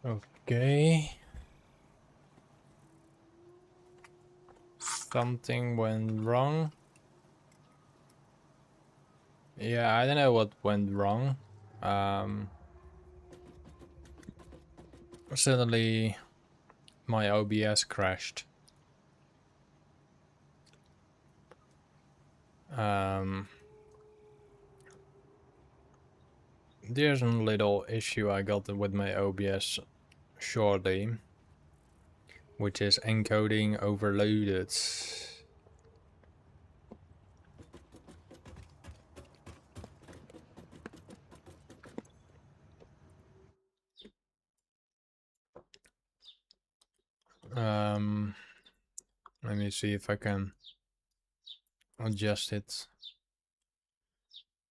Okay. Something went wrong. Yeah, I don't know what went wrong. Suddenly my OBS crashed. There's a little issue I got with my OBS shortly, which is encoding overloaded. Let me see if I can adjust it.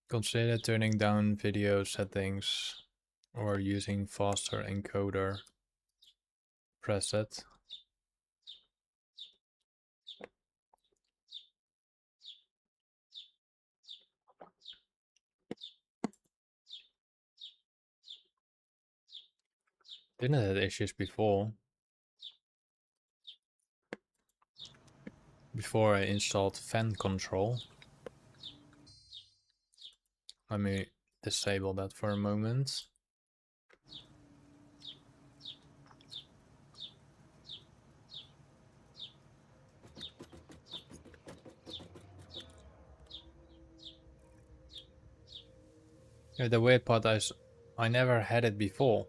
Consider turning down video settings or using faster encoder preset. Didn't have issues before. Before I installed fan control. Let me disable that for a moment. Yeah, the weird part is I never had it before.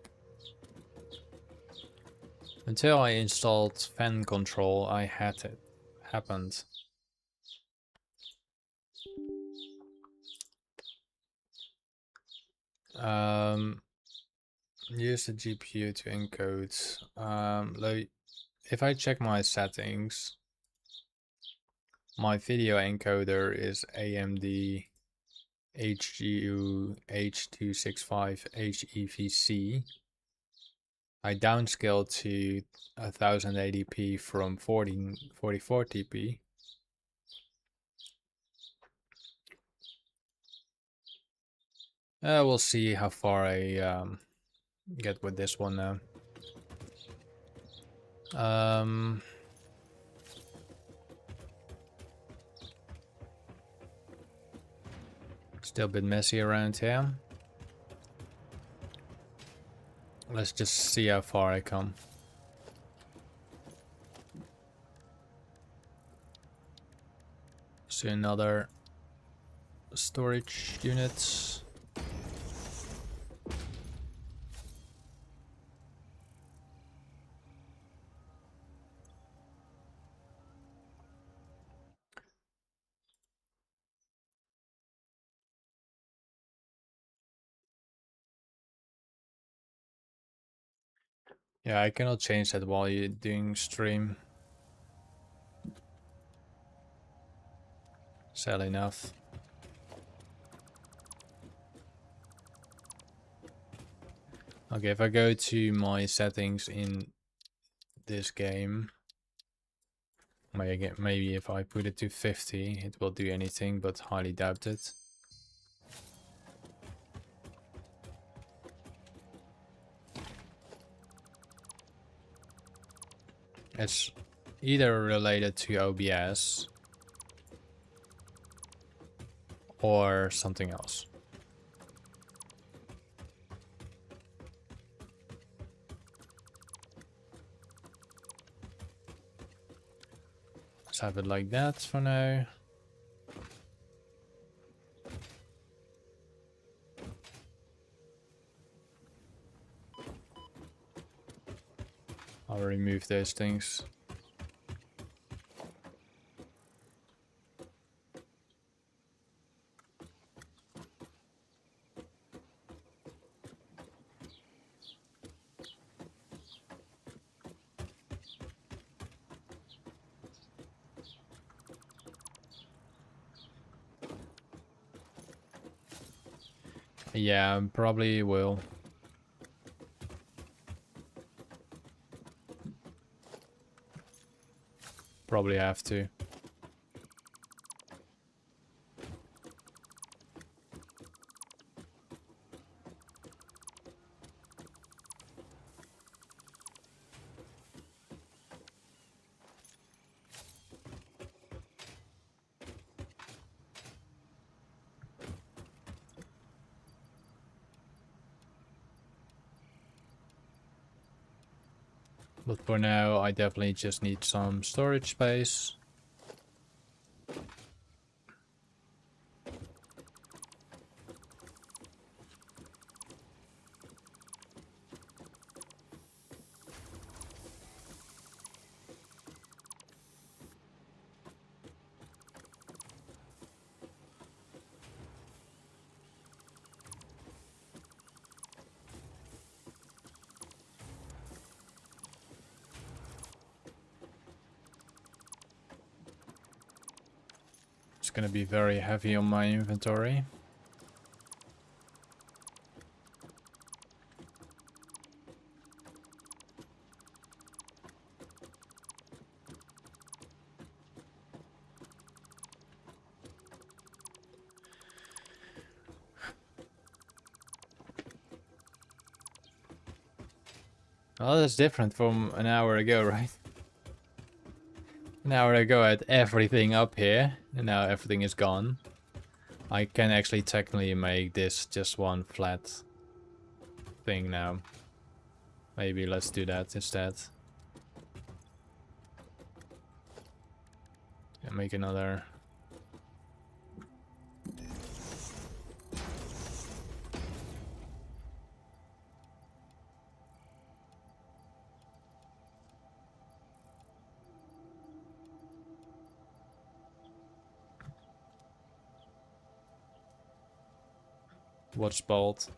Until I installed fan control, I had it. Happened. Use the GPU to encode. Like, if I check my settings, my video encoder is AMD HGU H265 HEVC. I downscaled to 1080p from 44TP. We'll see how far I get with this one now. Still a bit messy around here. Let's just see how far I come. See another storage unit. Yeah, I cannot change that while you're doing stream. Sad enough. Okay, if I go to my settings in this game, maybe if I put it to 50, it will do anything, but highly doubt it. It's either related to OBS or something else. Let's have it like that for now. I'll remove those things. Yeah, probably will. Probably have to. But for now, I definitely just need some storage space. It's gonna be very heavy on my inventory. Well, that's different from an hour ago, right? An hour ago I had everything up here, and now everything is gone. I can actually technically make this just one flat thing now. Maybe let's do that instead. And make another. What's bolt?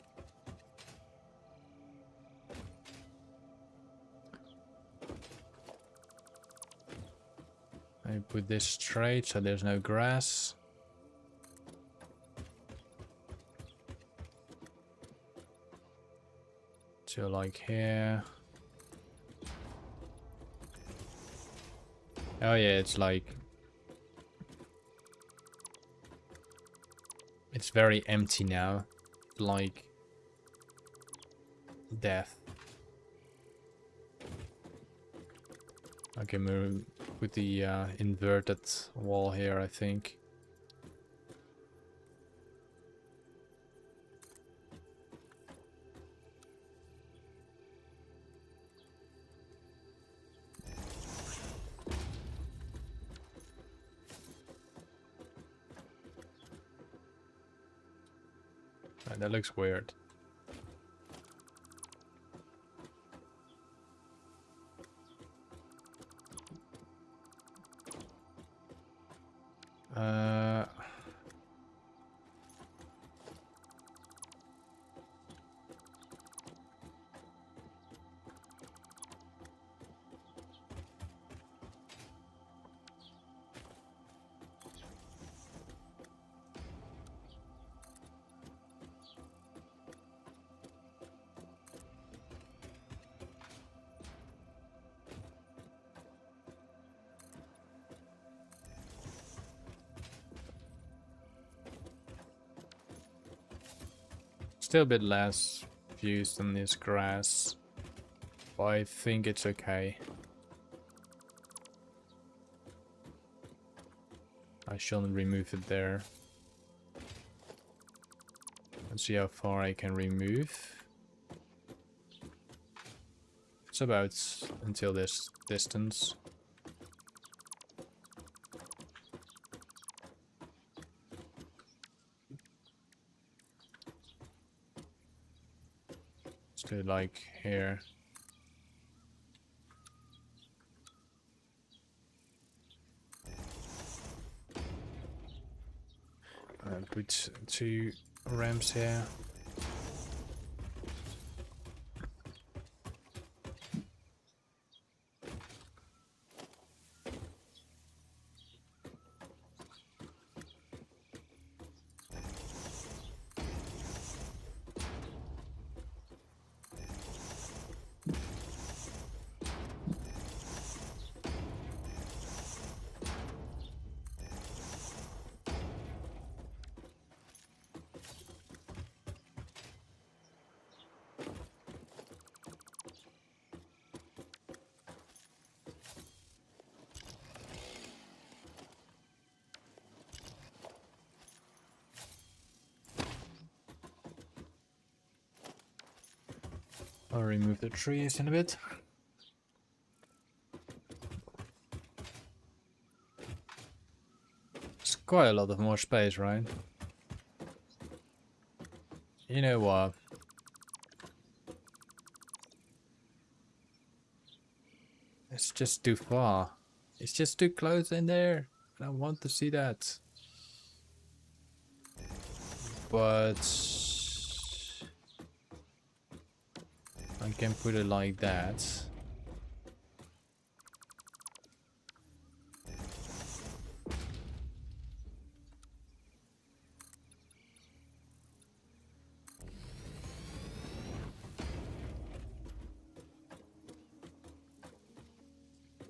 I put this straight so there's no grass. So like here. Oh yeah, it's like... It's very empty now. Like... death. Okay, move with the inverted wall here, I think. Right, that looks weird. Still a bit less views than this grass, but I think it's okay. I shouldn't remove it there. Let's see how far I can remove. It's about until this distance. Let's do it like here. Put 2 ramps here. I'll remove the trees in a bit. quite a lot of more space, right? You know what? It's just too far. It's just too close in there. I don't want to see that. But I can put it like that.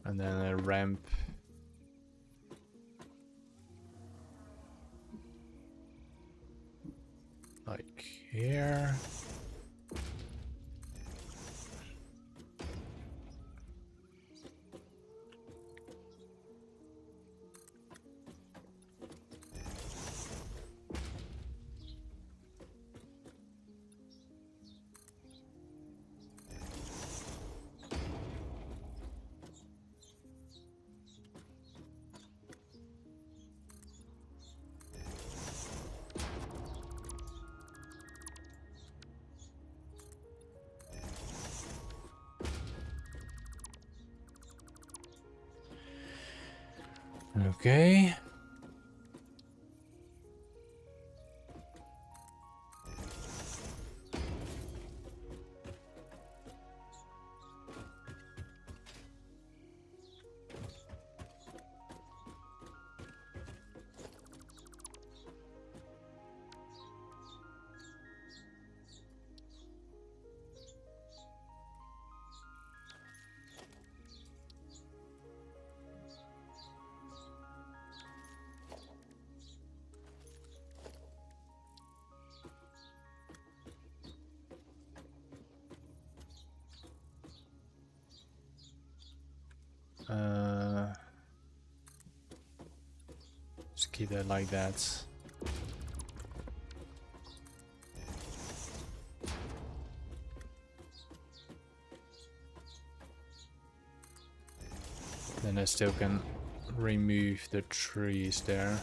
And then a ramp. Like here. Okay. Just keep that like that. Then I still can remove the trees there.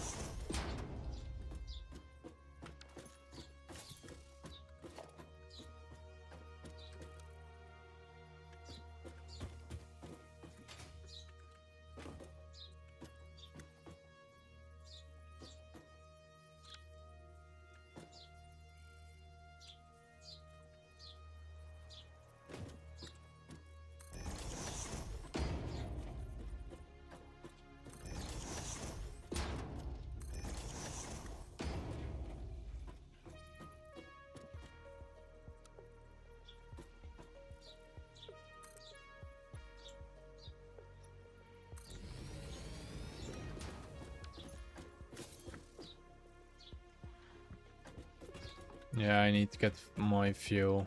Yeah, I need to get my fuel.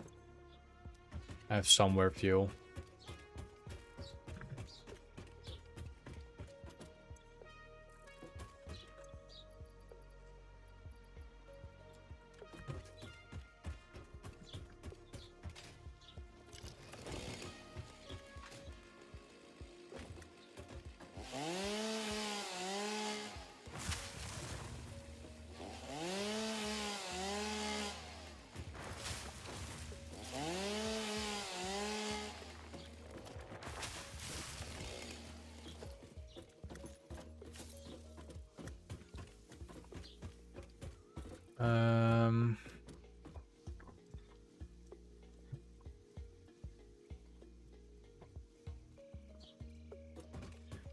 I have somewhere fuel.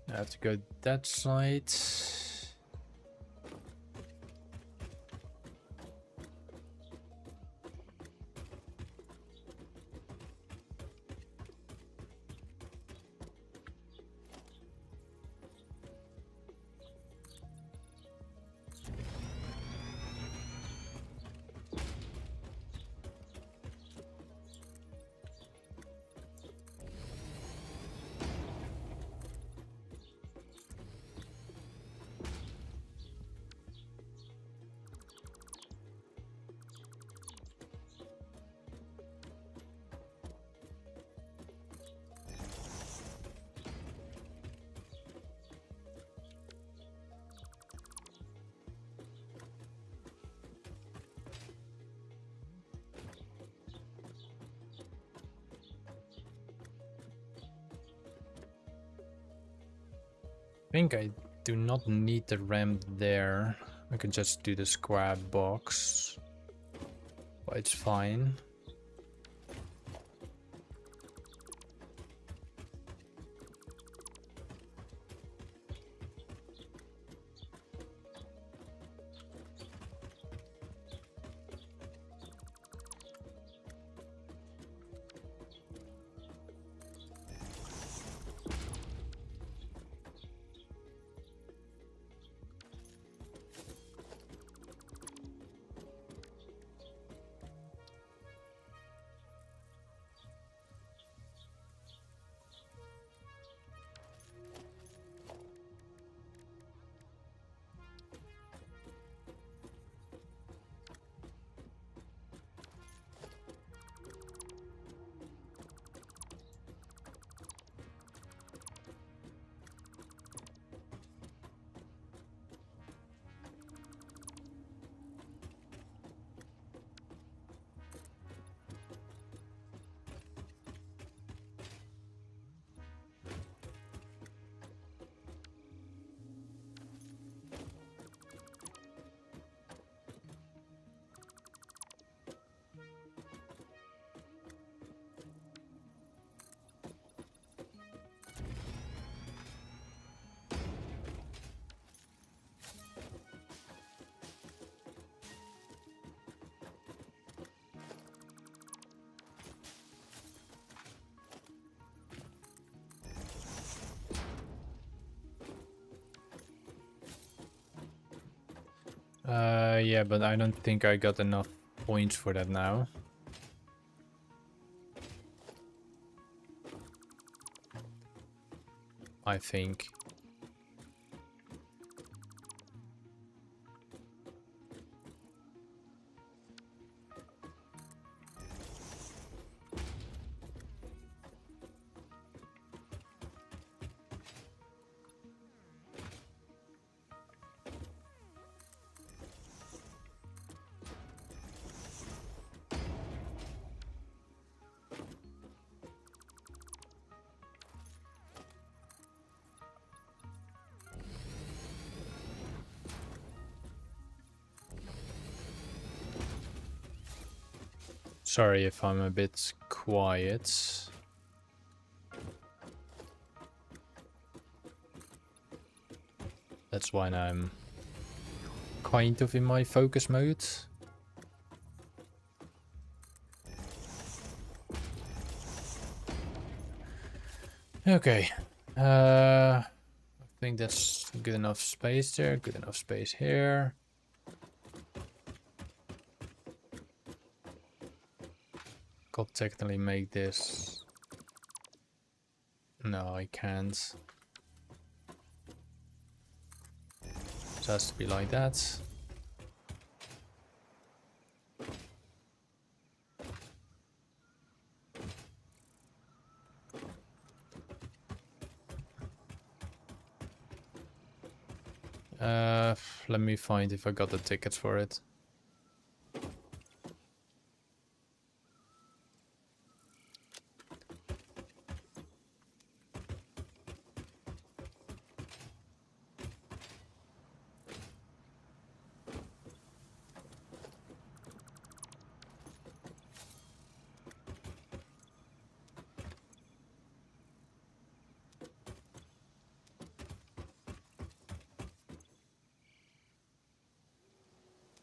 I have to go that side. think I do not need the ramp there. I can just do the square box. But it's fine. Yeah, but I don't think I got enough points for that now. I think. Sorry if I'm a bit quiet. That's why I'm kind of in my focus mode. Okay. I think that's good enough space there, good enough space here. Could technically make this. No, I can't. It has to be like that. Let me find if I got the tickets for it.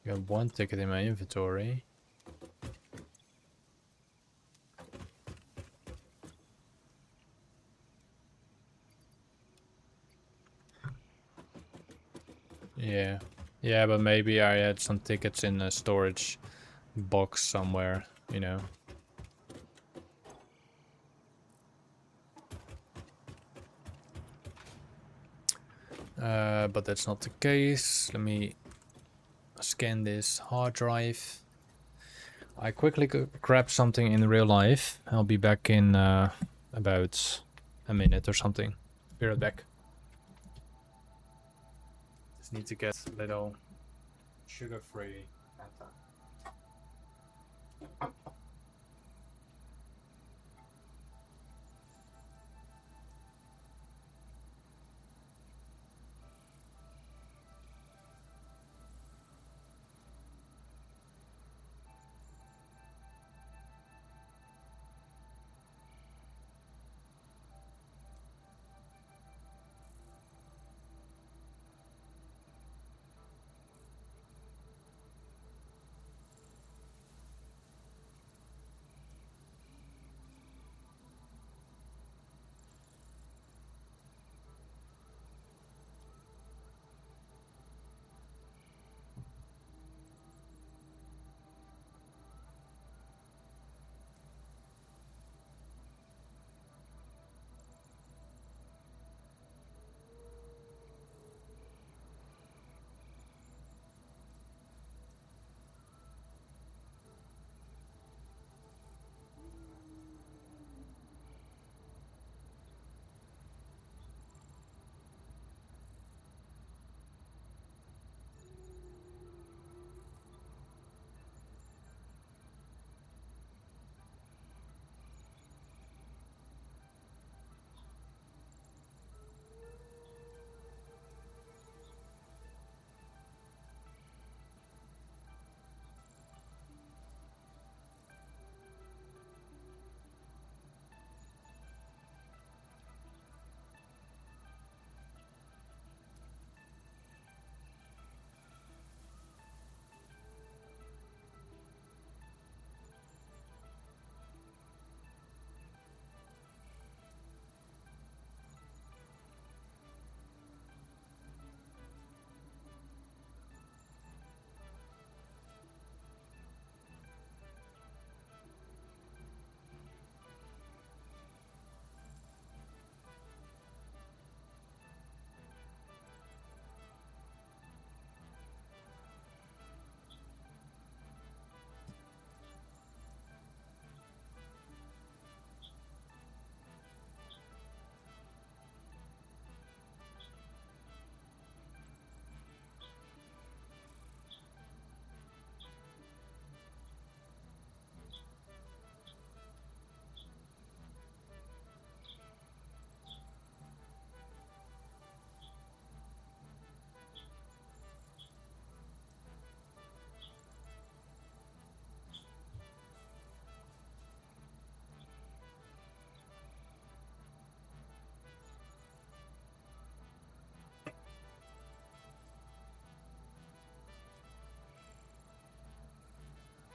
I got one ticket in my inventory. Yeah. Yeah, but maybe I had some tickets in a storage box somewhere, you know. But that's not the case. Let me scan this hard drive. I quickly grab something in real life. I'll be back in about a minute or something. Be right back. Just need to get a little sugar-free Fanta.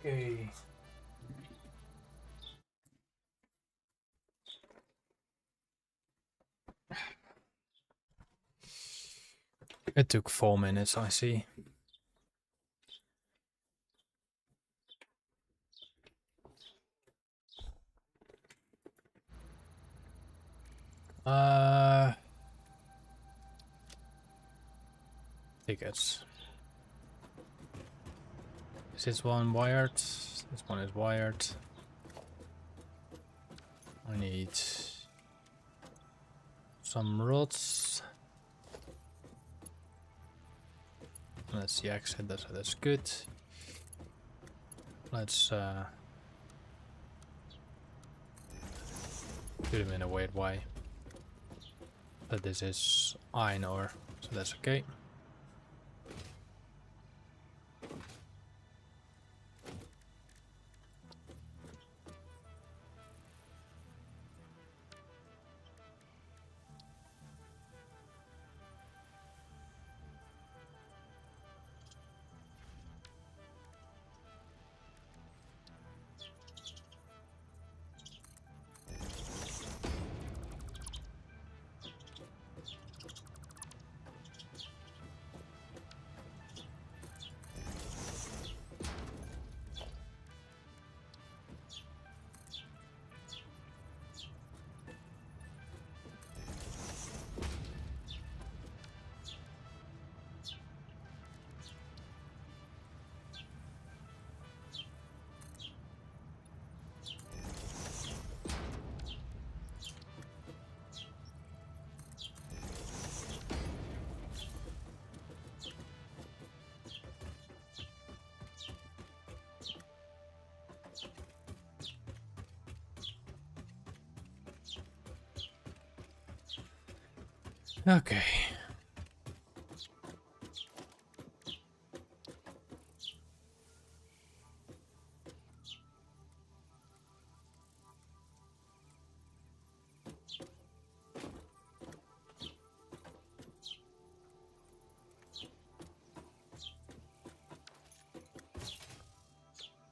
Okay. It took 4 minutes, I see. Tickets. Is this one wired? This one is wired. I need some rods. That's the exit, that's good. Let's do them in a weird way. But this is iron ore, so that's okay. Okay.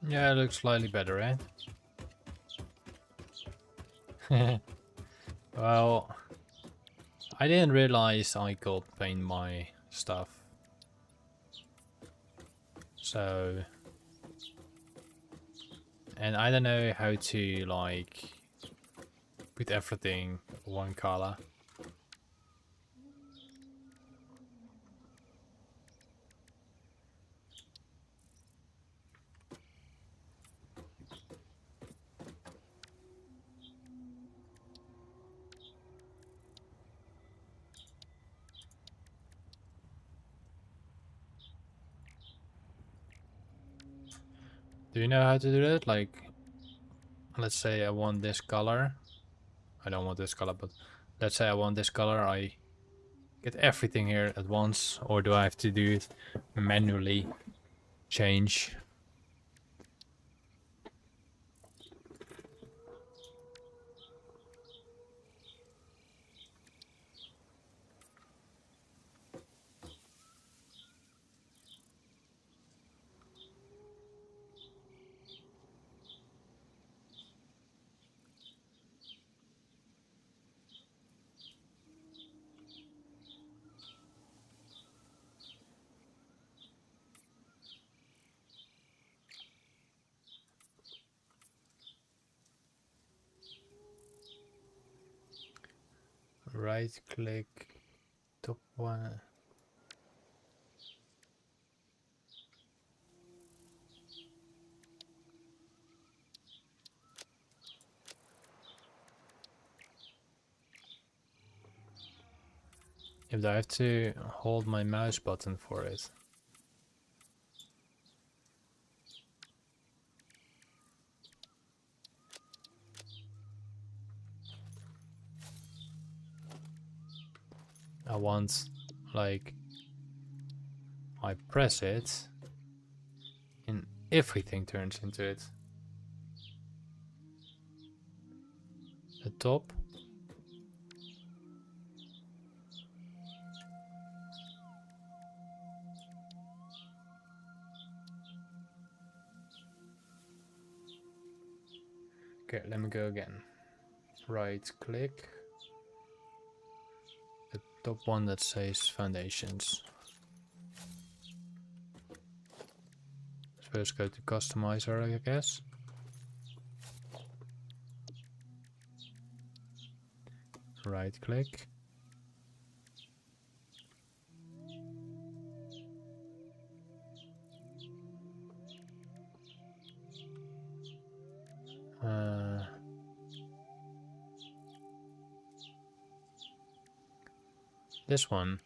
Yeah, it looks slightly better, eh? Well, I didn't realize I could paint my stuff. So, and I don't know how to like put everything one color. Do you know how to do that? Like, let's say I want this color. I don't want this color, but let's say I want this color. I get everything here at once, or do I have to do it manually? Change. Right click, top one. If I have to hold my mouse button for it. I want, like, I press it and everything turns into it. The top. Okay, let me go again. Right click. The top one that says foundations. First go to customizer, I guess. Right click. This one.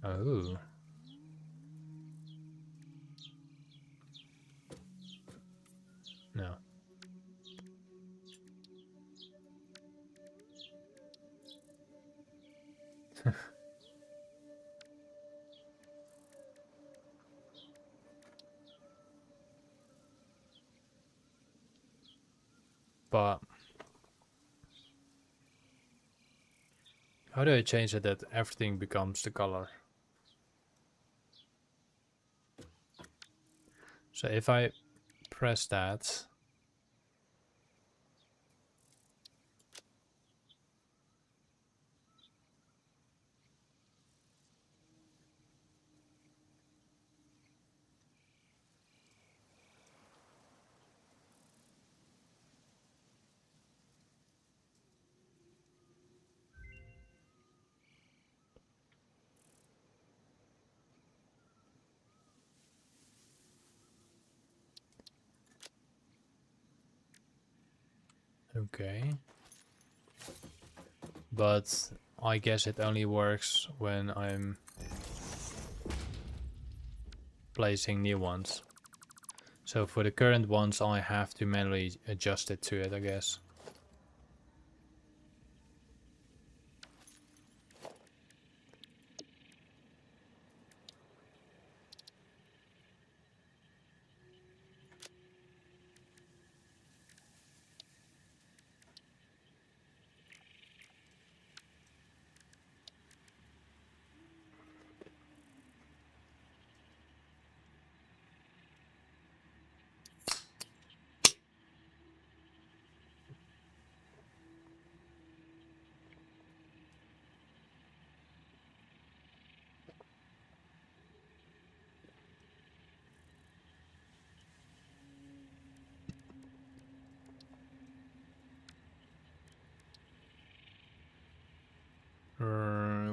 Oh. No. But how do I change it that everything becomes the color? So if I press that, okay. But I guess it only works when I'm placing new ones. So for the current ones, I have to manually adjust it to it, I guess.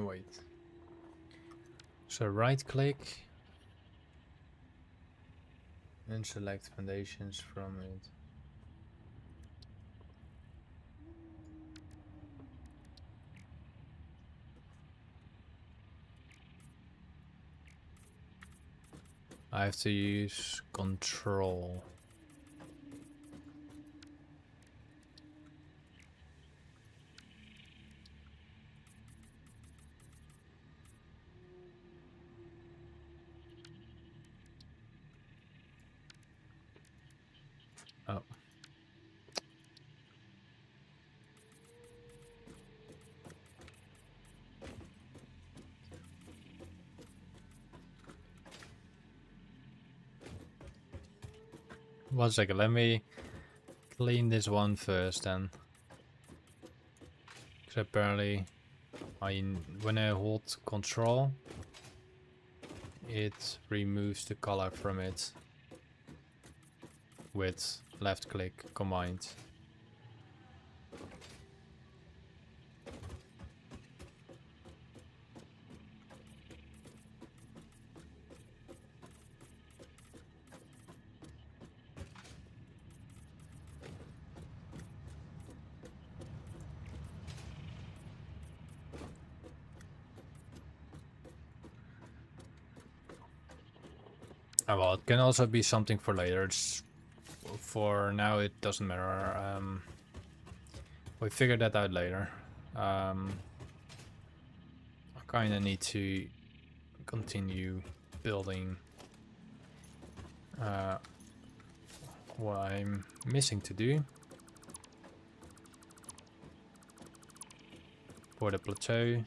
Wait. So right click and select foundations from it. I have to use control. Oh. One second, let me clean this one first then. Because apparently when I hold control, it removes the color from it with left click combined. Oh, well, it can also be something for later. For now, it doesn't matter. We figure that out later. I kind of need to continue building what I'm missing to do for the plateau.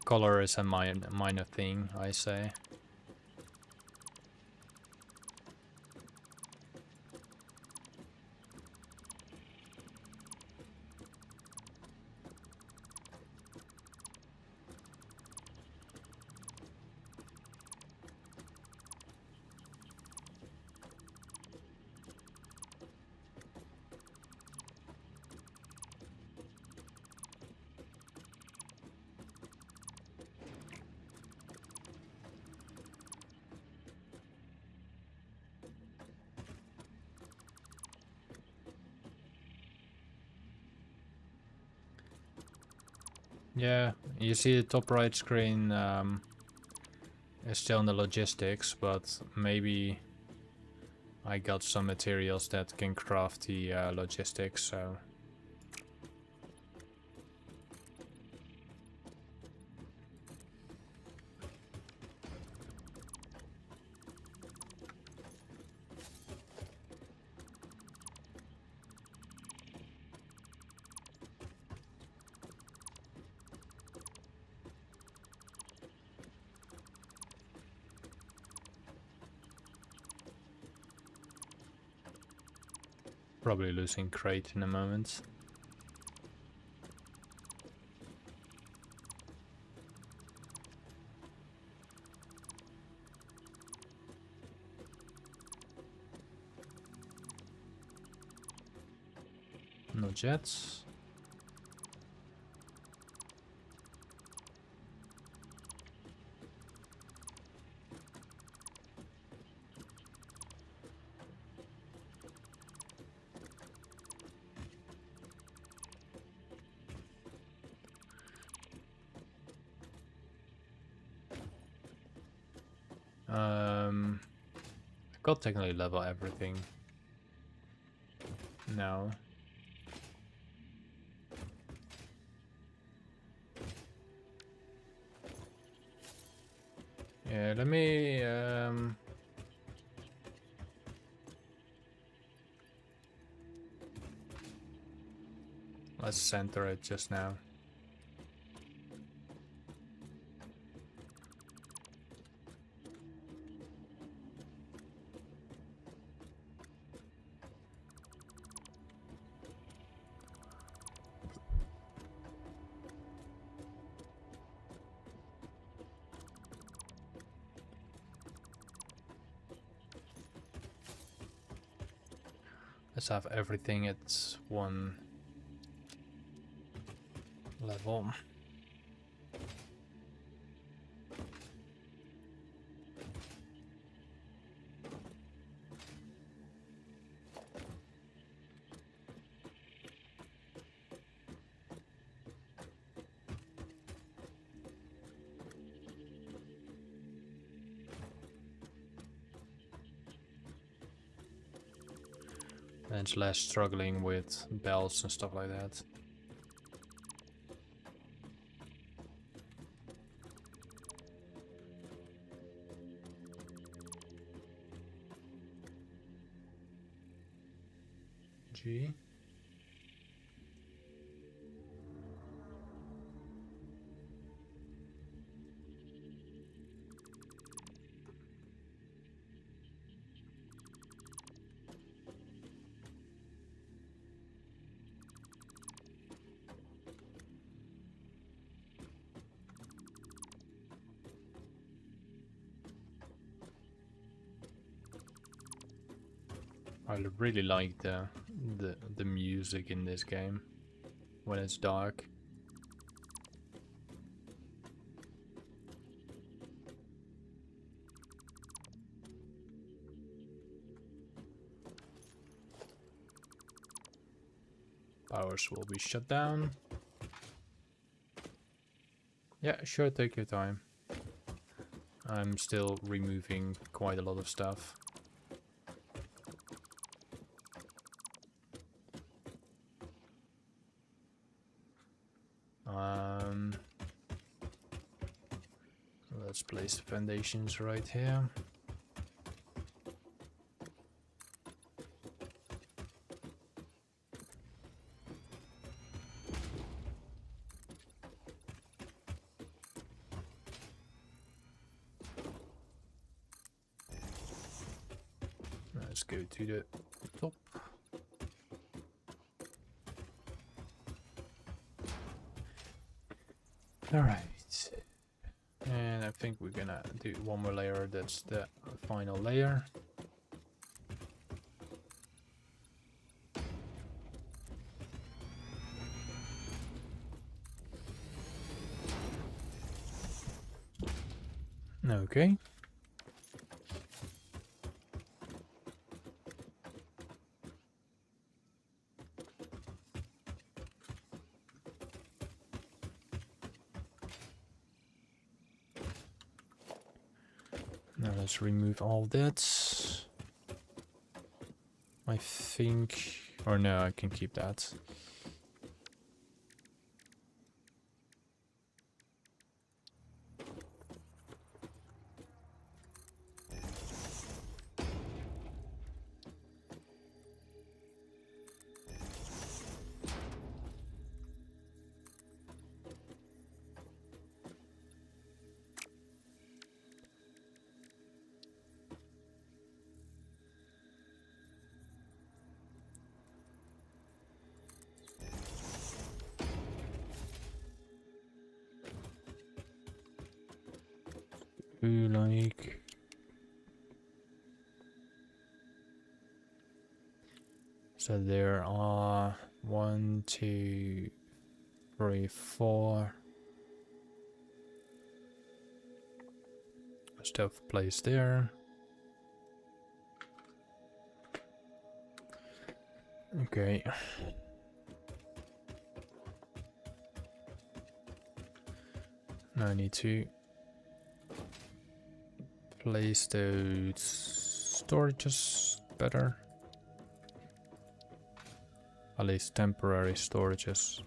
color is a minor thing, I say. Yeah, you see the top right screen is still in the logistics, but maybe I got some materials that can craft the logistics, so... Probably losing crate in a moment. No jets. I could technically level everything now. Yeah, let me let's center it just now. Let's have everything at one level. And it's less struggling with bells and stuff like that. G. I really like the music in this game when it's dark. Powers will be shut down. Yeah, sure, take your time. I'm still removing quite a lot of stuff. Let's place the foundations right here. let's go to the top. Alright. And I think we're gonna do one more layer, that's the final layer. Okay. Now let's remove all that. I think, or no, I can keep that. Like so there are 1, 2, 3, 4 stuff placed there. Okay. Now I need to place those storages better. At least temporary storages.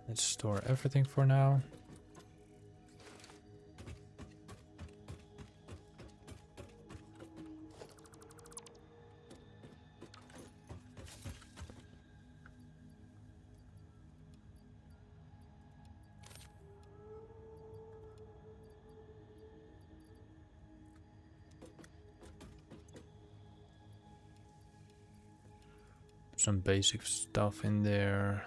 Let's store everything for now. Some basic stuff in there.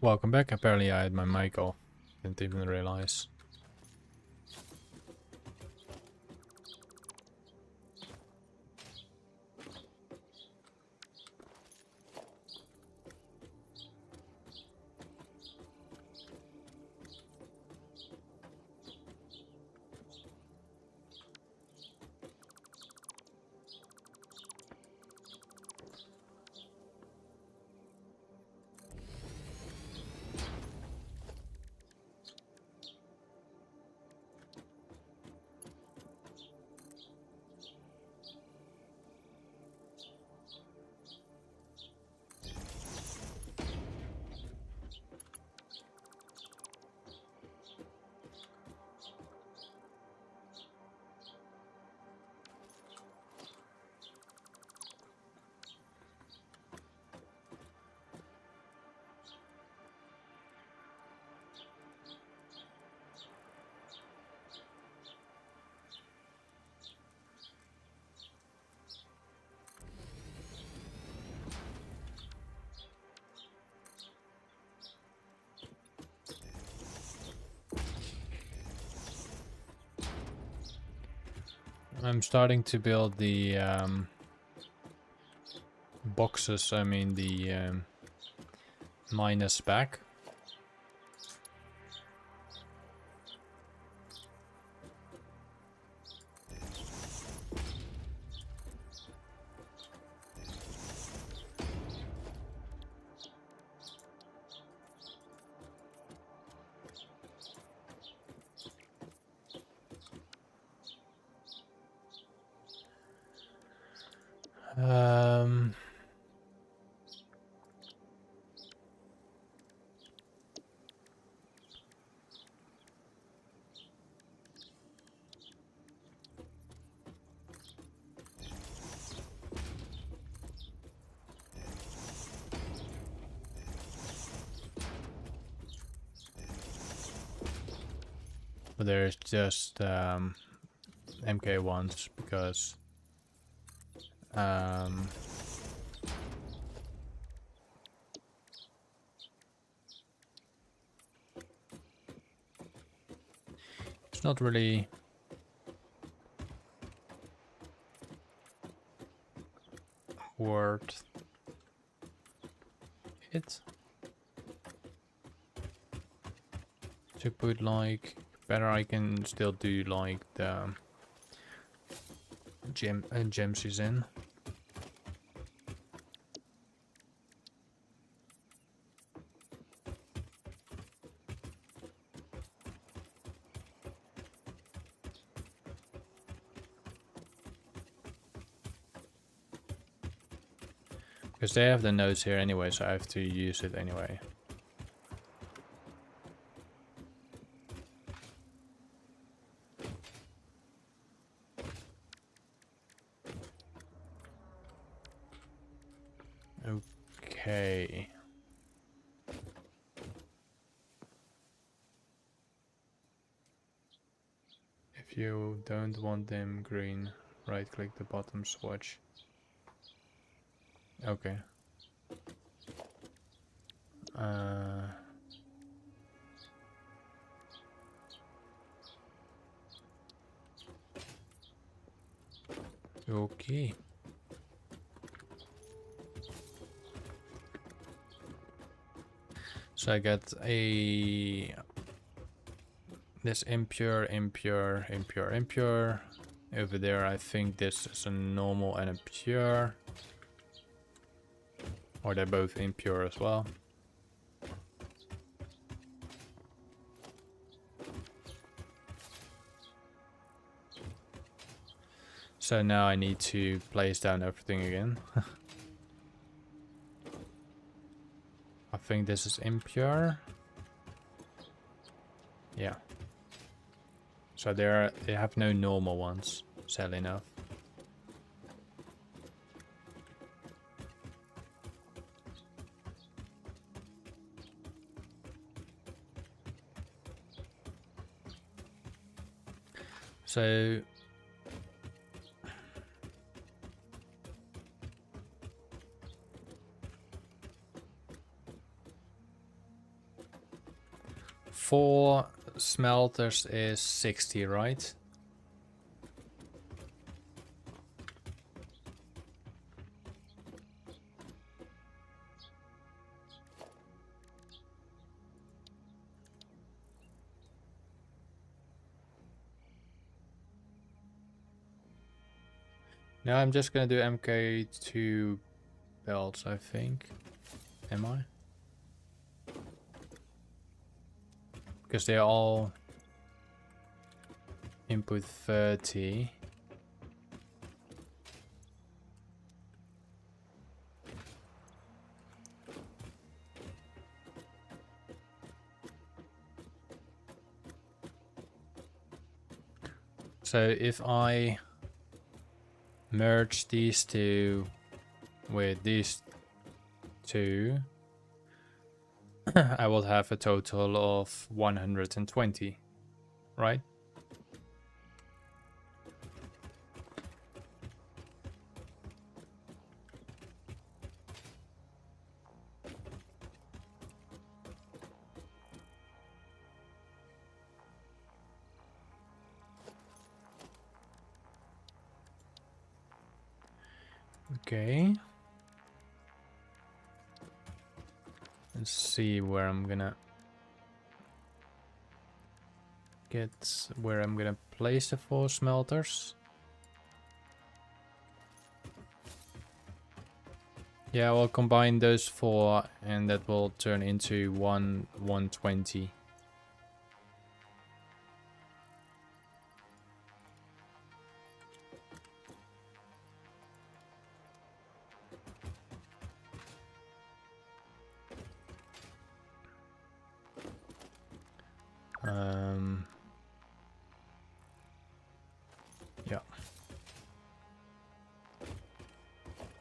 Welcome back. Apparently I had my mic off. Didn't even realize. I'm starting to build the boxes, I mean the minus back. But there's just MK1s because it's not really worth it to put like better. I can still do like the gems is in. Because they have the nodes here anyway, so I have to use it anyway. Okay. If you don't want them green, right click the bottom swatch. Okay. Okay. So I got this impure. Over there I think this is a normal and a pure. Or they're both impure as well. So now I need to place down everything again. I think this is impure. Yeah. So they have no normal ones, sadly enough. So 4 smelters is 60, right? Now I'm just gonna do MK2 belts, I think. Am I? Because they're all input 30. So if I merge these two with these two, I will have a total of 120, right? Okay. Let's see where I'm gonna place the 4 smelters. Yeah, I'll combine those 4 and that will turn into 120. Yeah.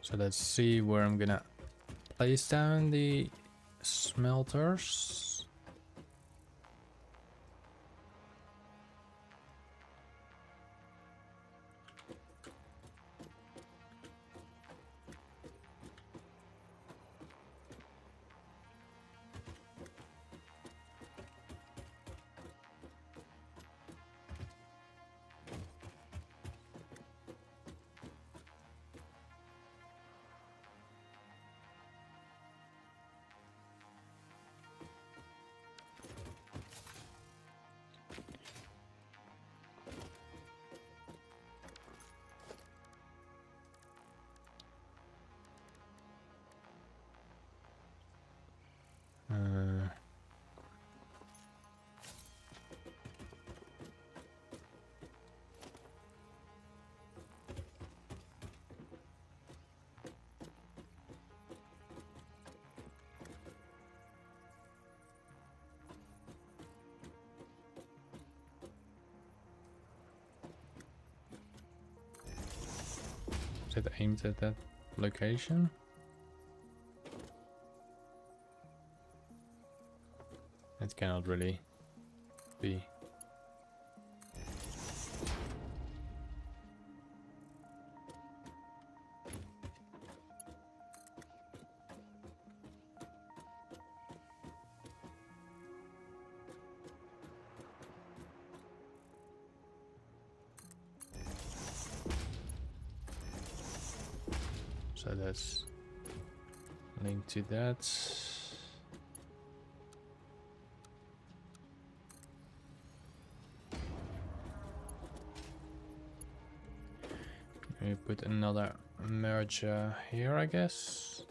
So let's see where I'm gonna place down the smelters. Is it aimed at that location? It cannot really be. So that's linked to that. We put another merger here, I guess.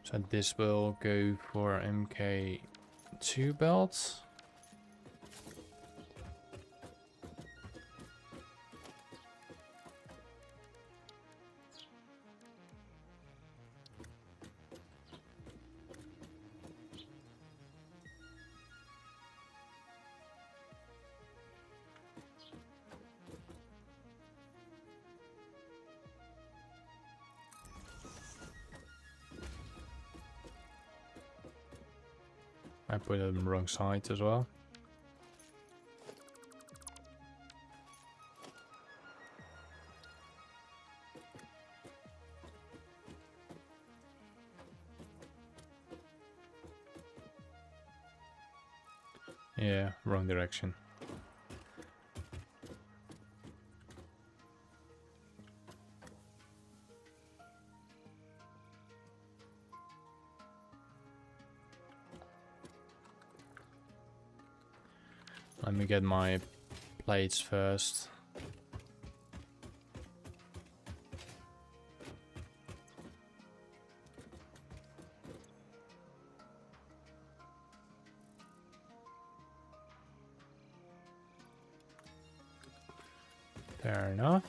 So this will go for MK2 belts. I put it on the wrong side as well. Yeah, wrong direction. Let me get my plates first. Fair enough.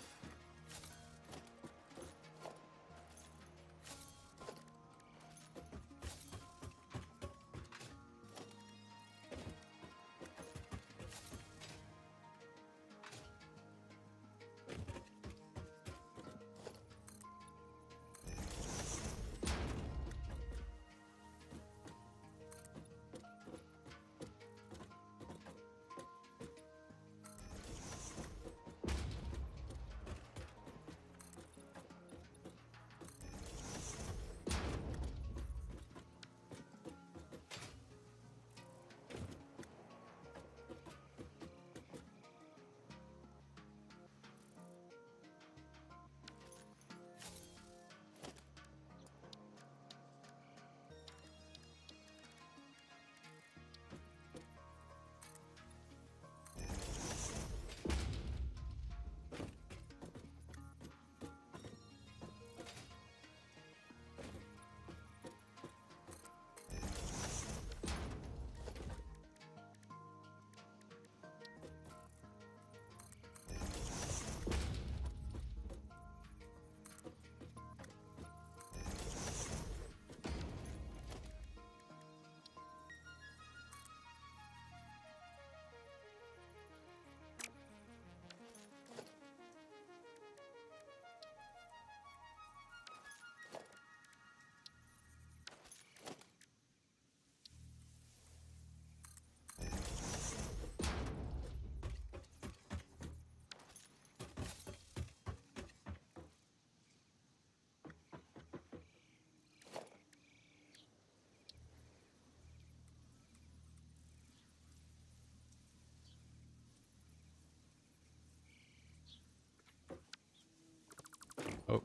Oh.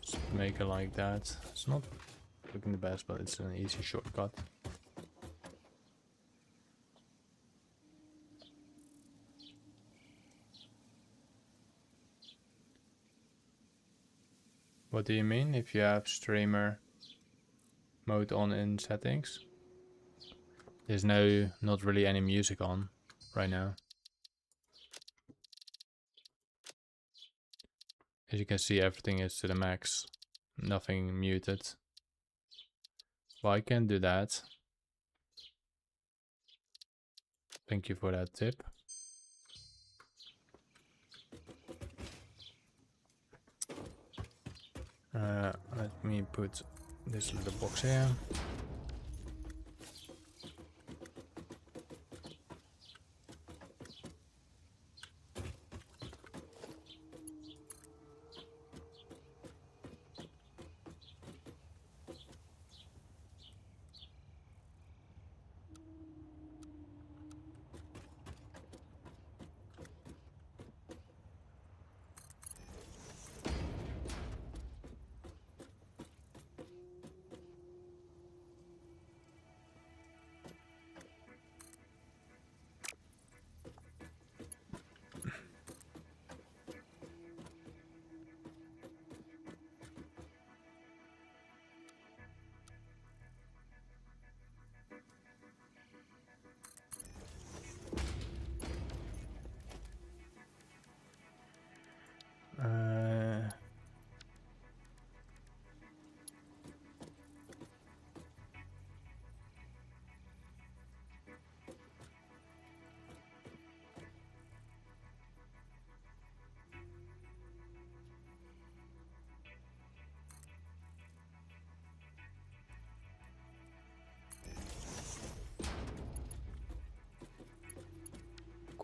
Just make it like that. It's not looking the best, but it's an easy shortcut. What do you mean if you have streamer mode on in settings? There's not really any music on right now. As you can see, everything is to the max, nothing muted. Well, I can do that. Thank you for that tip. Let me put this little box here.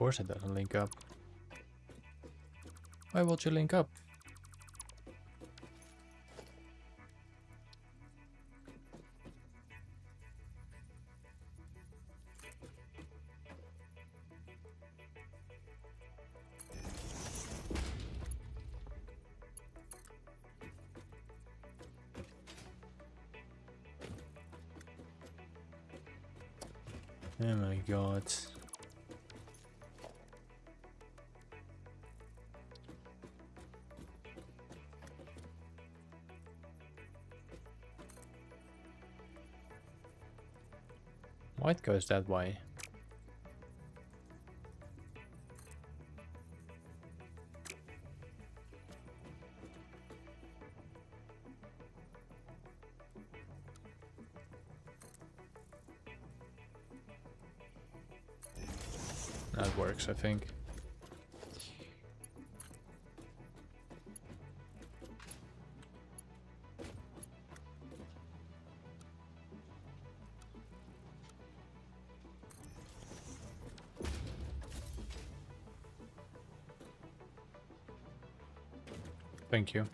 course it doesn't link up. Why won't you link up? Oh my god. White goes that way. That works, I think. Thank you.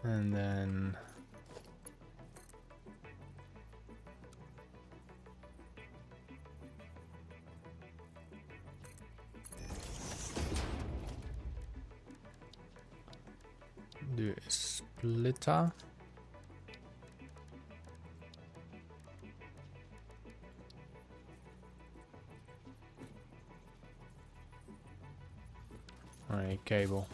And then do a splitter. Alright, cable.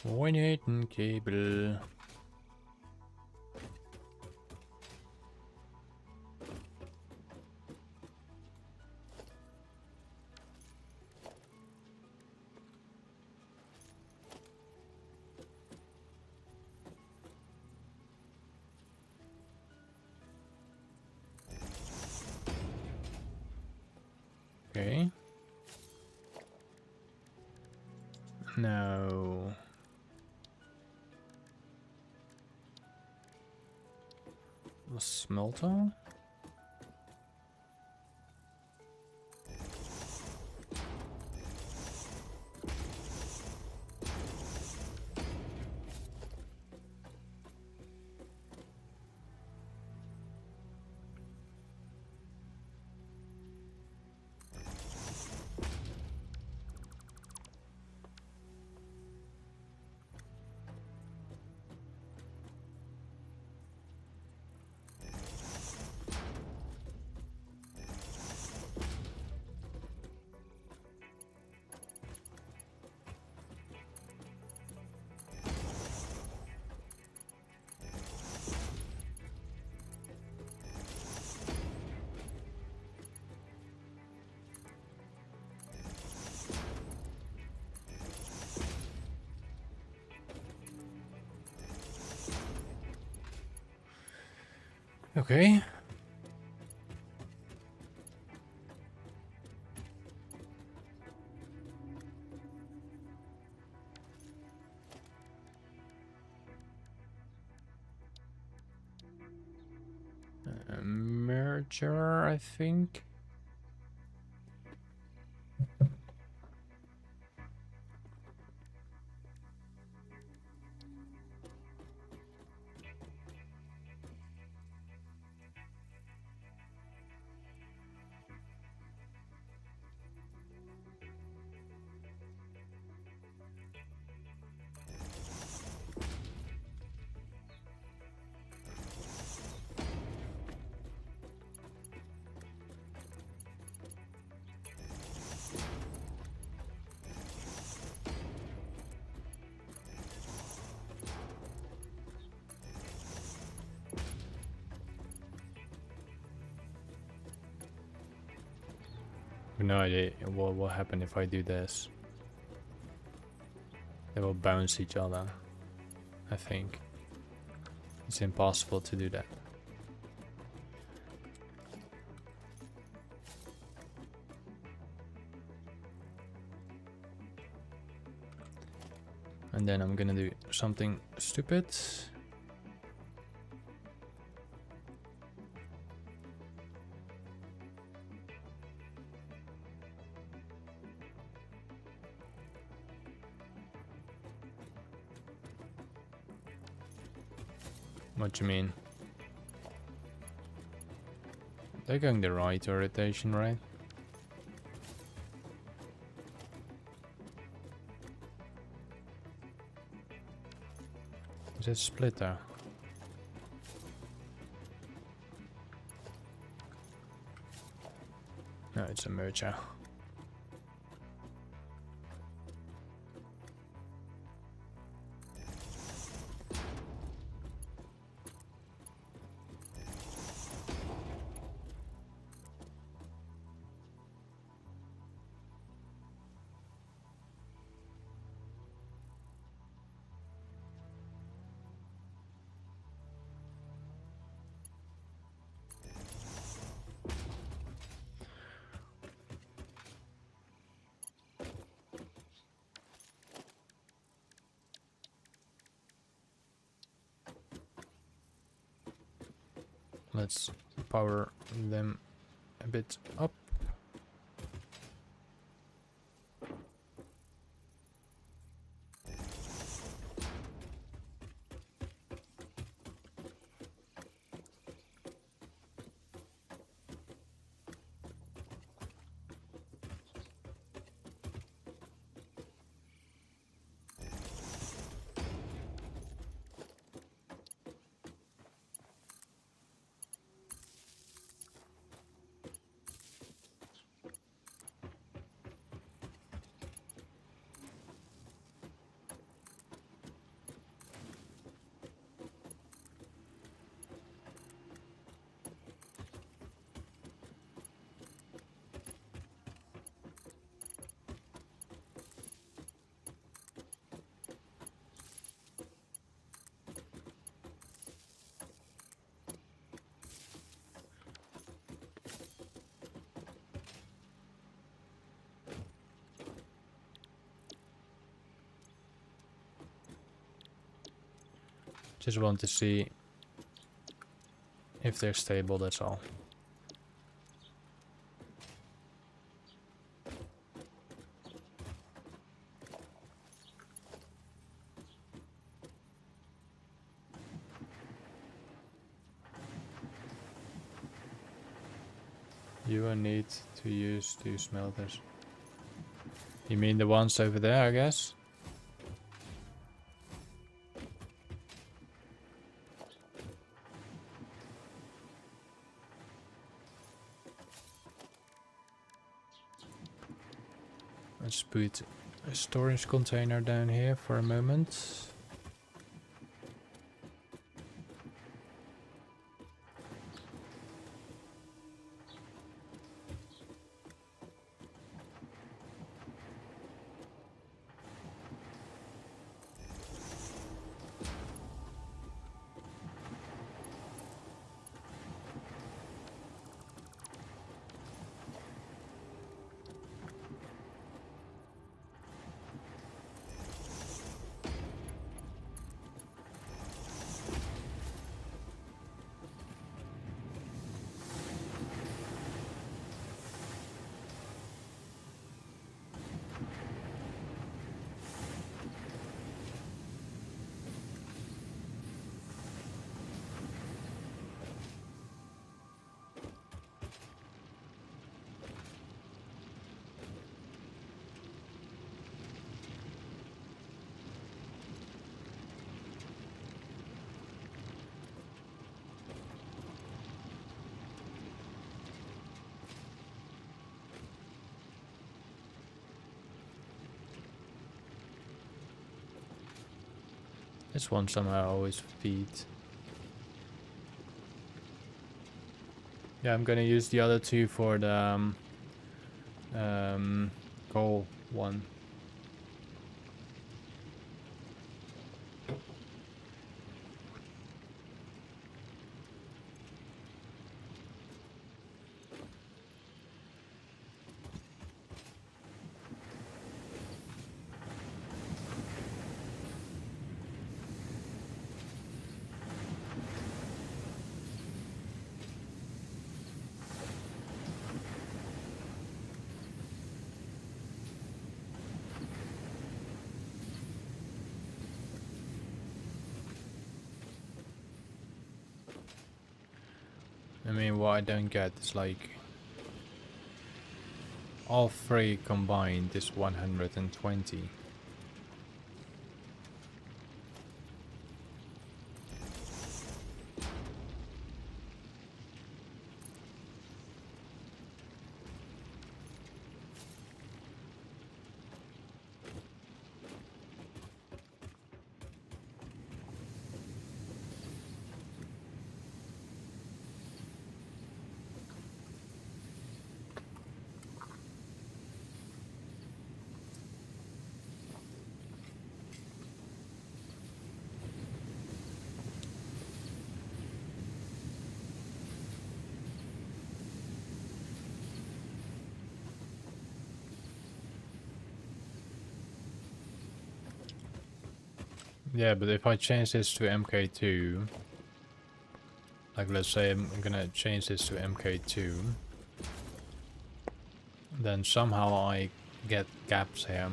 We need a cable. Okay. No. The smelter? Okay. Merger, I think. No idea what will happen if I do this. They will bounce each other, I think. It's impossible to do that. And then I'm gonna do something stupid. What you mean? They're going the right orientation, right? Is it splitter? No, it's a merger. Let's power them a bit up. Just want to see if they're stable, that's all. You will need to use 2 smelters. You mean the ones over there, I guess? Let's put a storage container down here for a moment. This one somehow always feeds. Yeah, I'm gonna use the other 2 for the coal one. mean, what I don't get is like all three combined is 120. Yeah, but if I change this to MK2, like let's say I'm gonna change this to MK2, then somehow I get gaps here,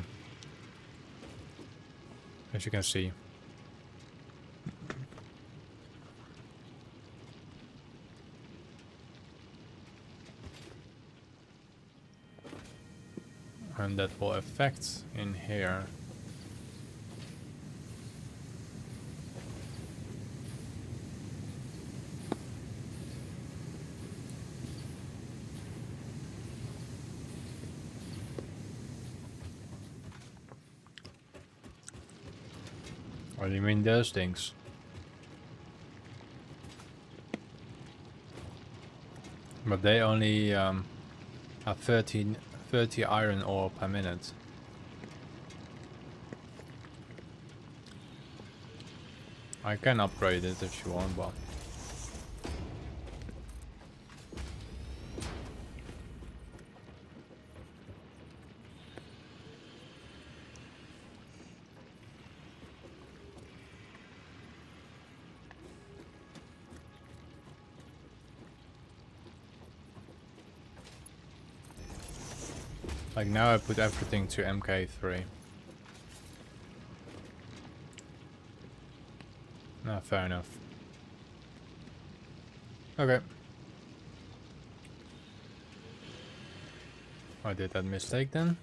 as you can see. And that will affect in here. What do you mean those things? But they only have 30 iron ore per minute. I can upgrade it if you want, but like now I put everything to MK3. No, fair enough. Okay. I did that mistake then.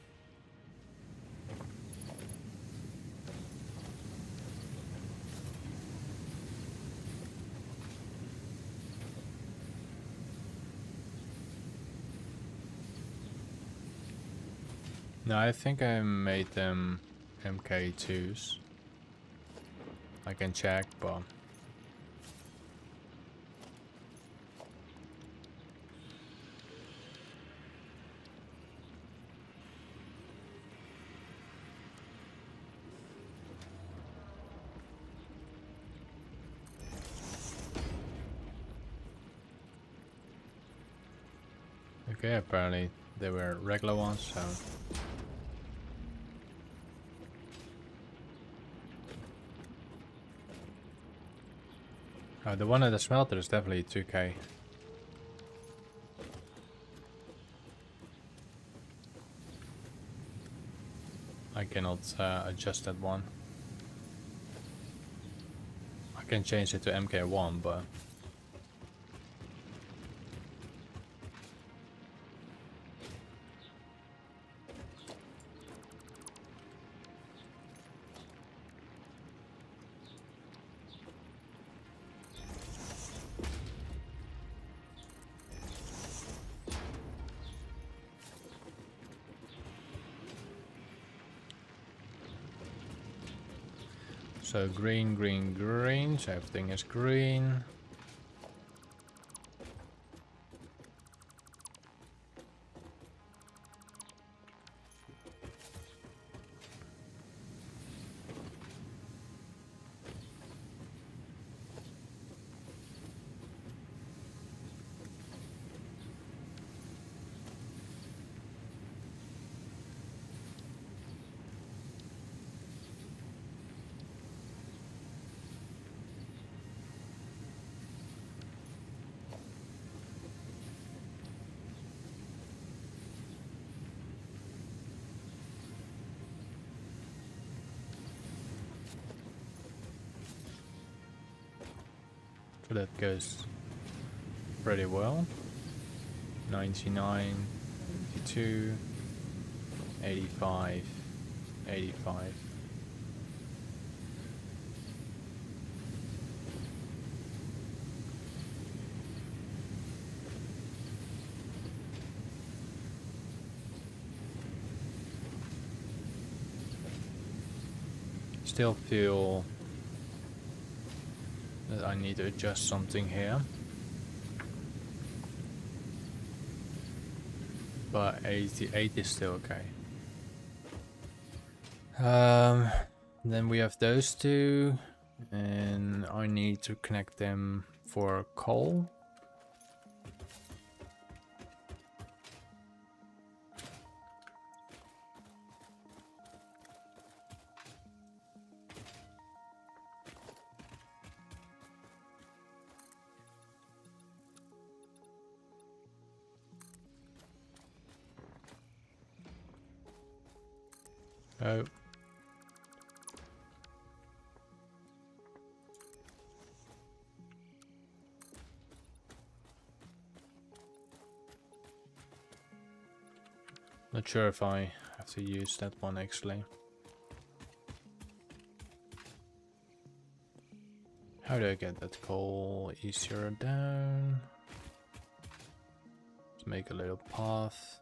No, I think I made them MK2s. I can check, but okay, apparently they were regular ones, so the one at the smelter is definitely 2k. I cannot adjust that one. I can change it to MK1, but so green, green, green, so everything is green. So that goes pretty well. 99, 82, 85, 85. Still feel that I need to adjust something here. But 88 is still okay. Then we have those two, and I need to connect them for coal. Oh. Not sure if I have to use that one actually. How do I get that coal easier down? Let's make a little path.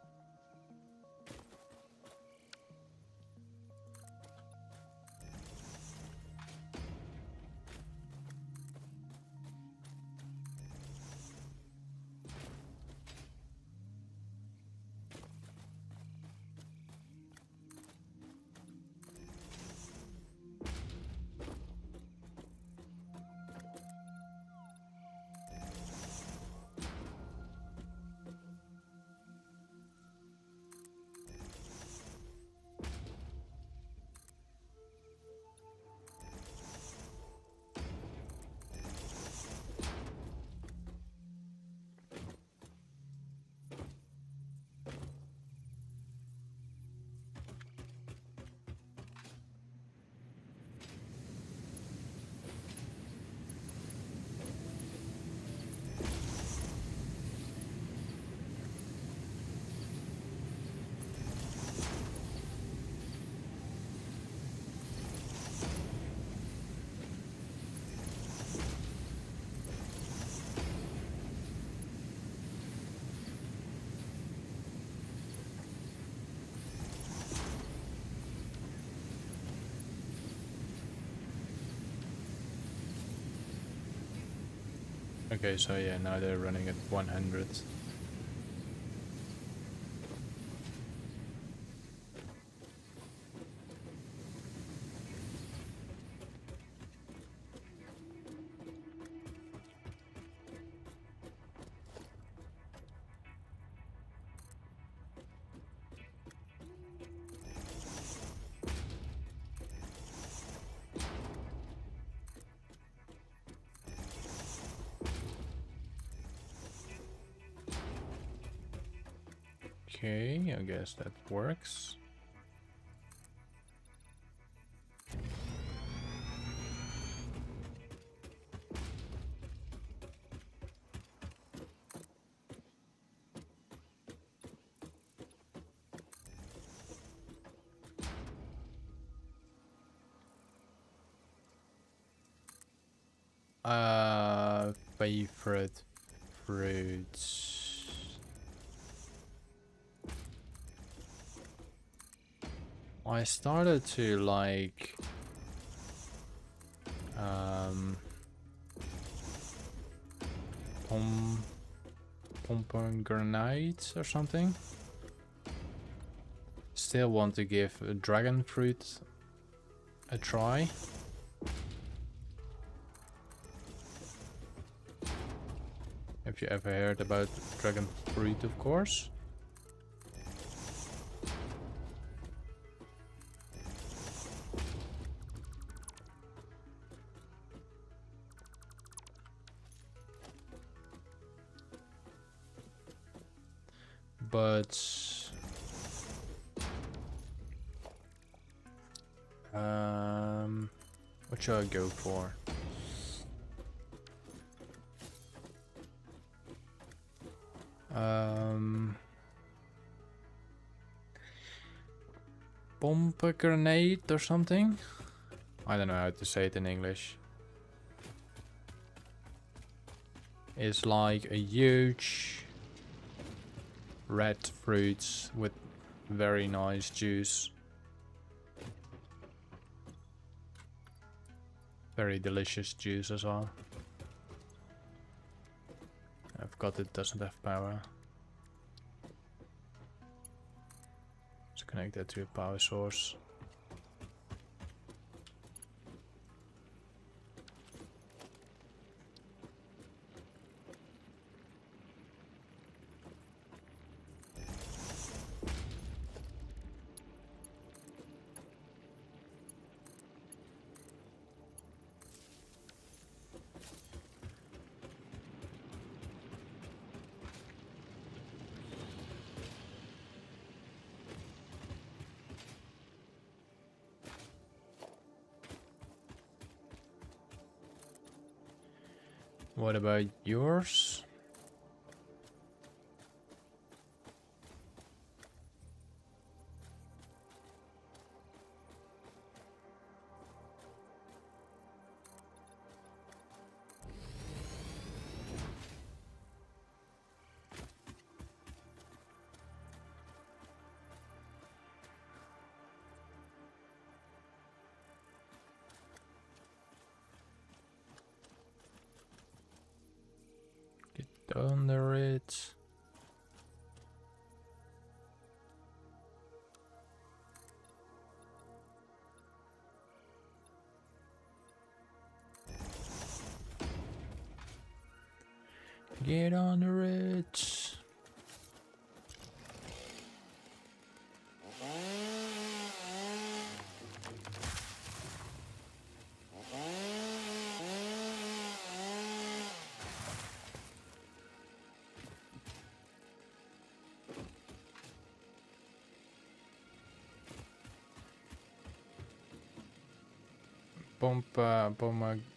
Okay, so yeah, now they're running at 100. Okay, I guess that works. Favorite fruits. I started to like pomegranates or something. Still want to give a dragon fruit a try. Have you ever heard about dragon fruit, of course? But what should I go for? pomegranate or something. I don't know how to say it in English. It's like a huge red fruit with very nice juice. Very delicious juice as well. I forgot it doesn't have power. Let's connect that to a power source. What about yours? Under it. Get under it.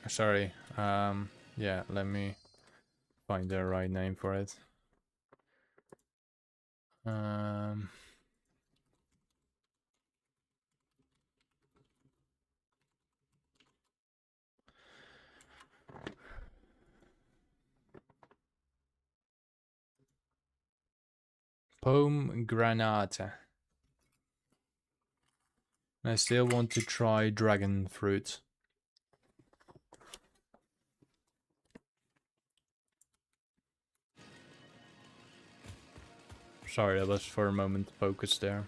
Sorry. Yeah, let me find the right name for it. Pomegranate. I still want to try dragon fruit. Sorry, I was for a moment focused there.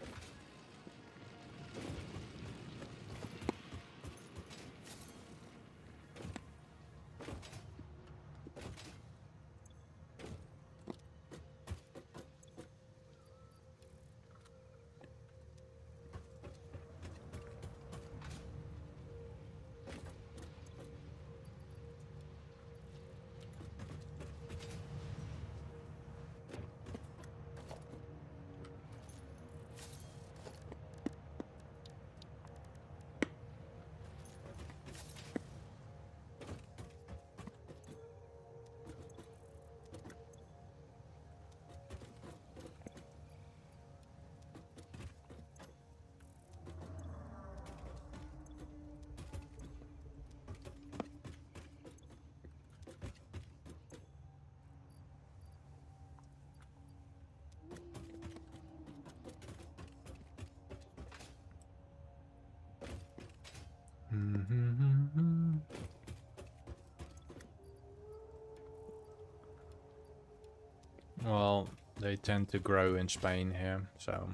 Well, they tend to grow in Spain here, so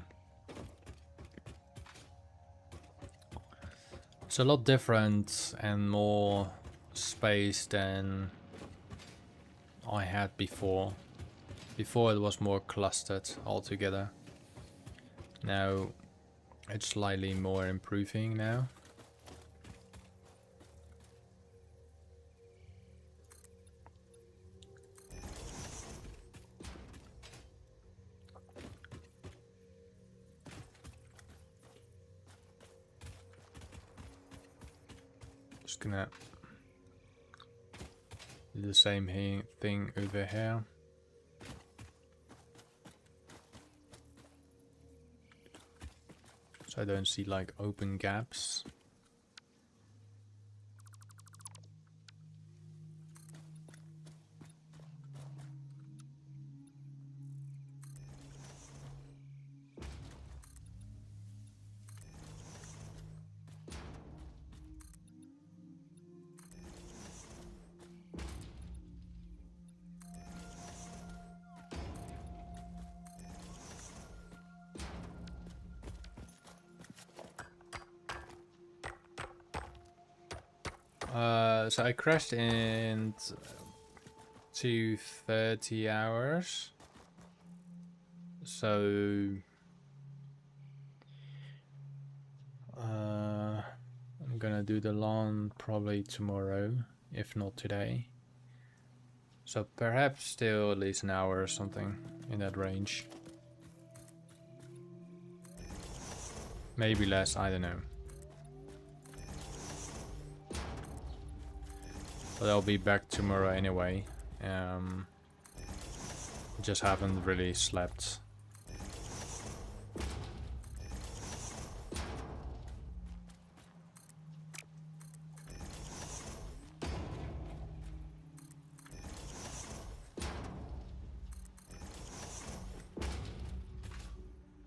it's a lot different and more space than I had before. Before it was more clustered altogether. Now it's slightly more improving now. Just gonna do the same thing over here. So I don't see like open gaps. So I crashed in 2:30 hours. So I'm gonna do the lawn probably tomorrow, if not today. So perhaps still at least an hour or something in that range. Maybe less, I don't know. But I'll be back tomorrow anyway. Just haven't really slept.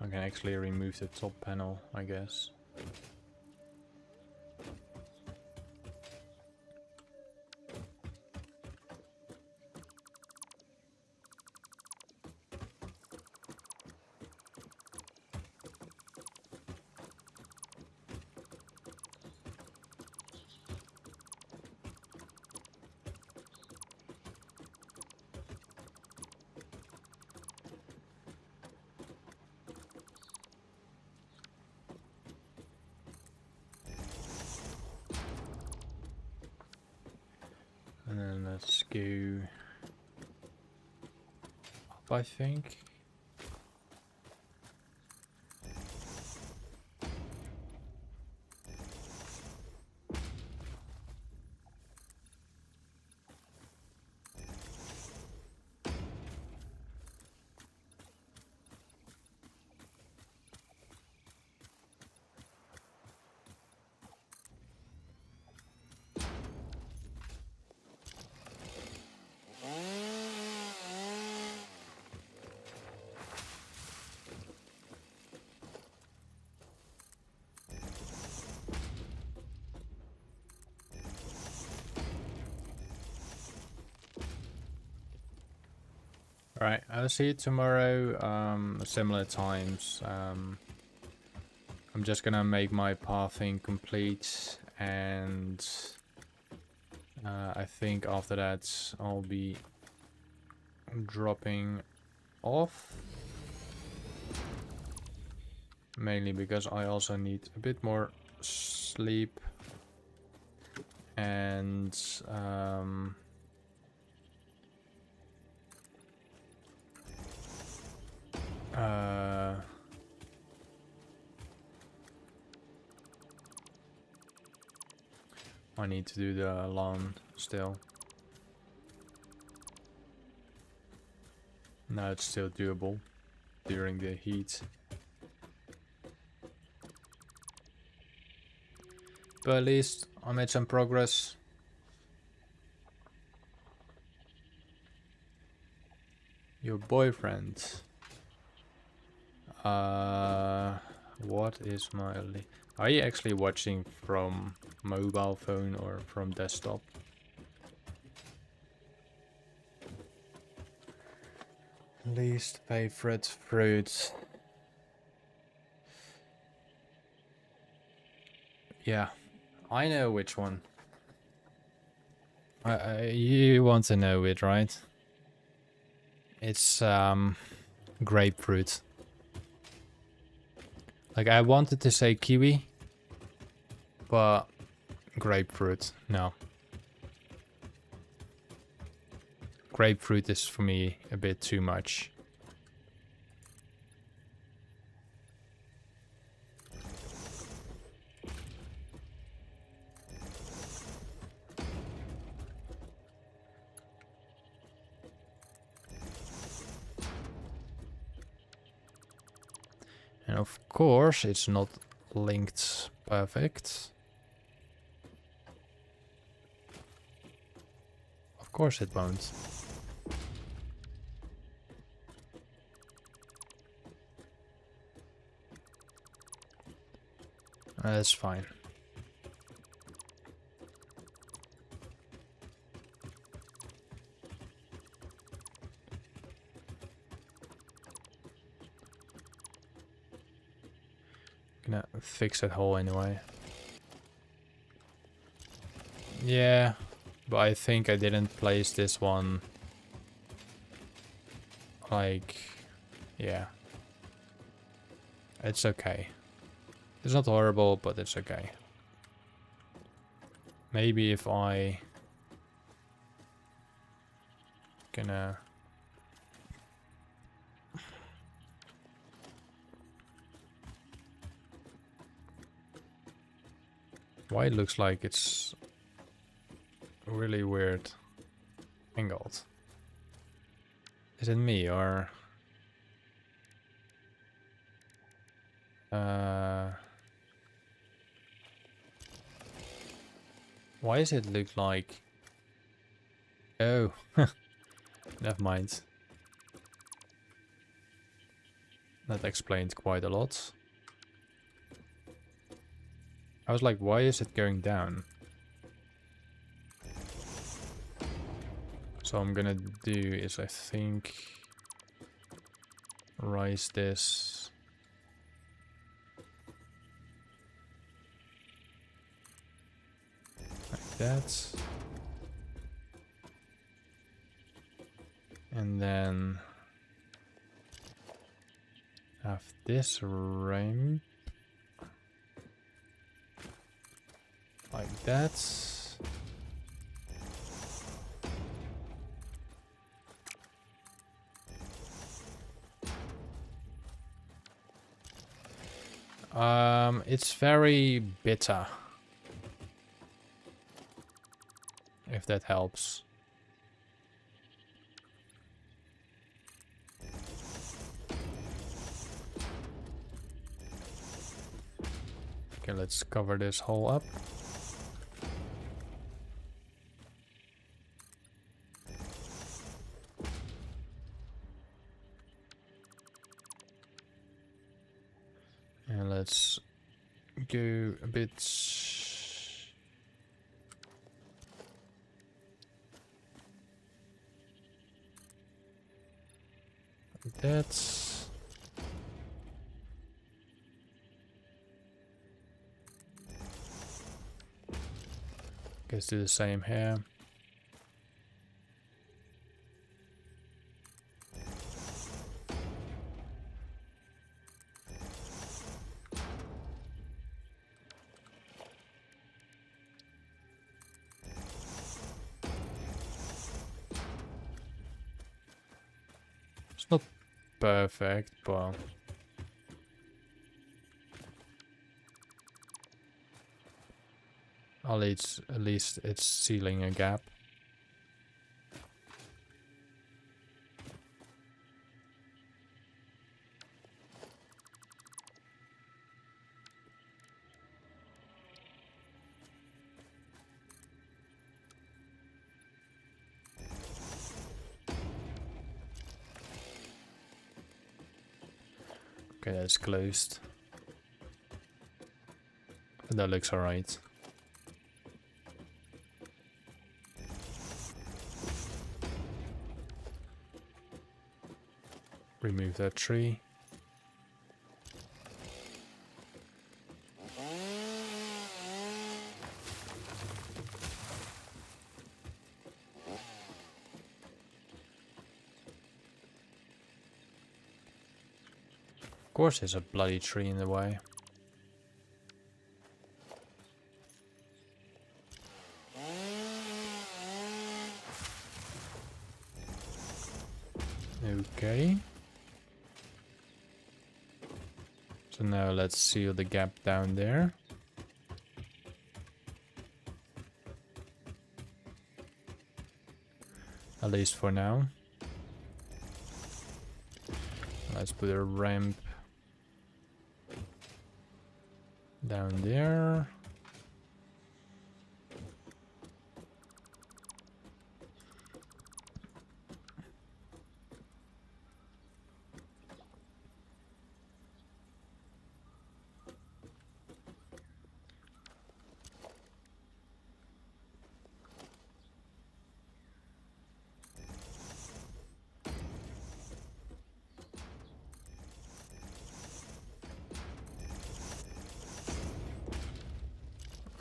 I can actually remove the top panel, I guess. And then let's go up, I think. Alright, I'll see you tomorrow, similar times. I'm just gonna make my pathing complete, and I think after that I'll be dropping off. Mainly because I also need a bit more sleep, and I need to do the lawn still. No, it's still doable during the heat. But at least I made some progress. Your boyfriend. What is my... Are you actually watching from mobile phone or from desktop? Least favorite fruit. Yeah, I know which one. You want to know it, right? It's grapefruit. Like, I wanted to say kiwi, but grapefruit, no. Grapefruit is for me a bit too much. And of course, it's not linked perfect. Of course it won't. That's fine. Gonna fix that hole anyway. Yeah, but I think I didn't place this one. Like, yeah. It's okay. It's not horrible, but it's okay. Maybe if I gonna why it looks like it's really weird angled. Is it me or why does it look like... Oh, never mind. That explains quite a lot. I was like, why is it going down? So I'm gonna do is, I think, rise this like that. And then have this ramp like that. It's very bitter, if that helps. Okay, let's cover this hole up. And let's go a bit... like that. Let's do the same here. It's not perfect, but at least it's sealing a gap. Okay, that's closed. That looks alright. Remove that tree. Of course there's a bloody tree in the way. Okay. So now let's seal the gap down there. At least for now. Let's put a ramp down there.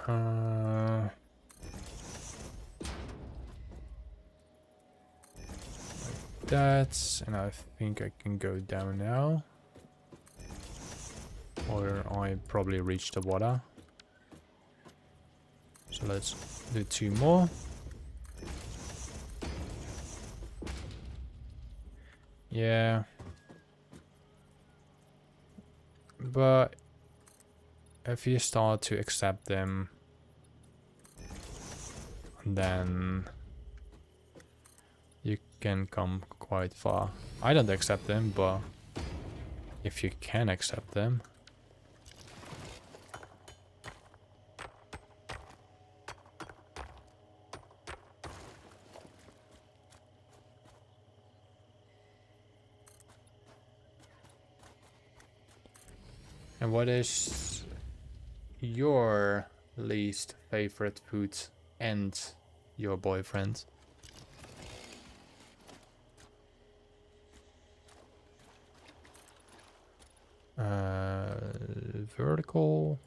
Like that, and I think I can go down now. Or I probably reached the water. So let's do 2 more. Yeah. But if you start to accept them, then you can come quite far. I don't accept them, but if you can accept them. And what is your least favorite food and your boyfriend? Vertical.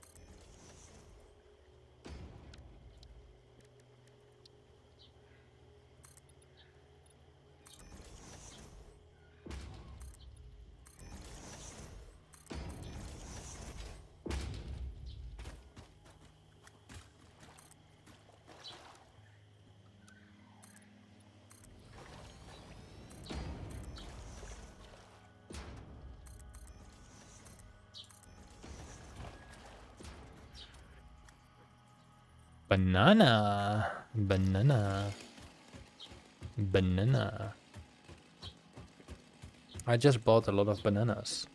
Banana. Banana. Banana. I just bought a lot of bananas.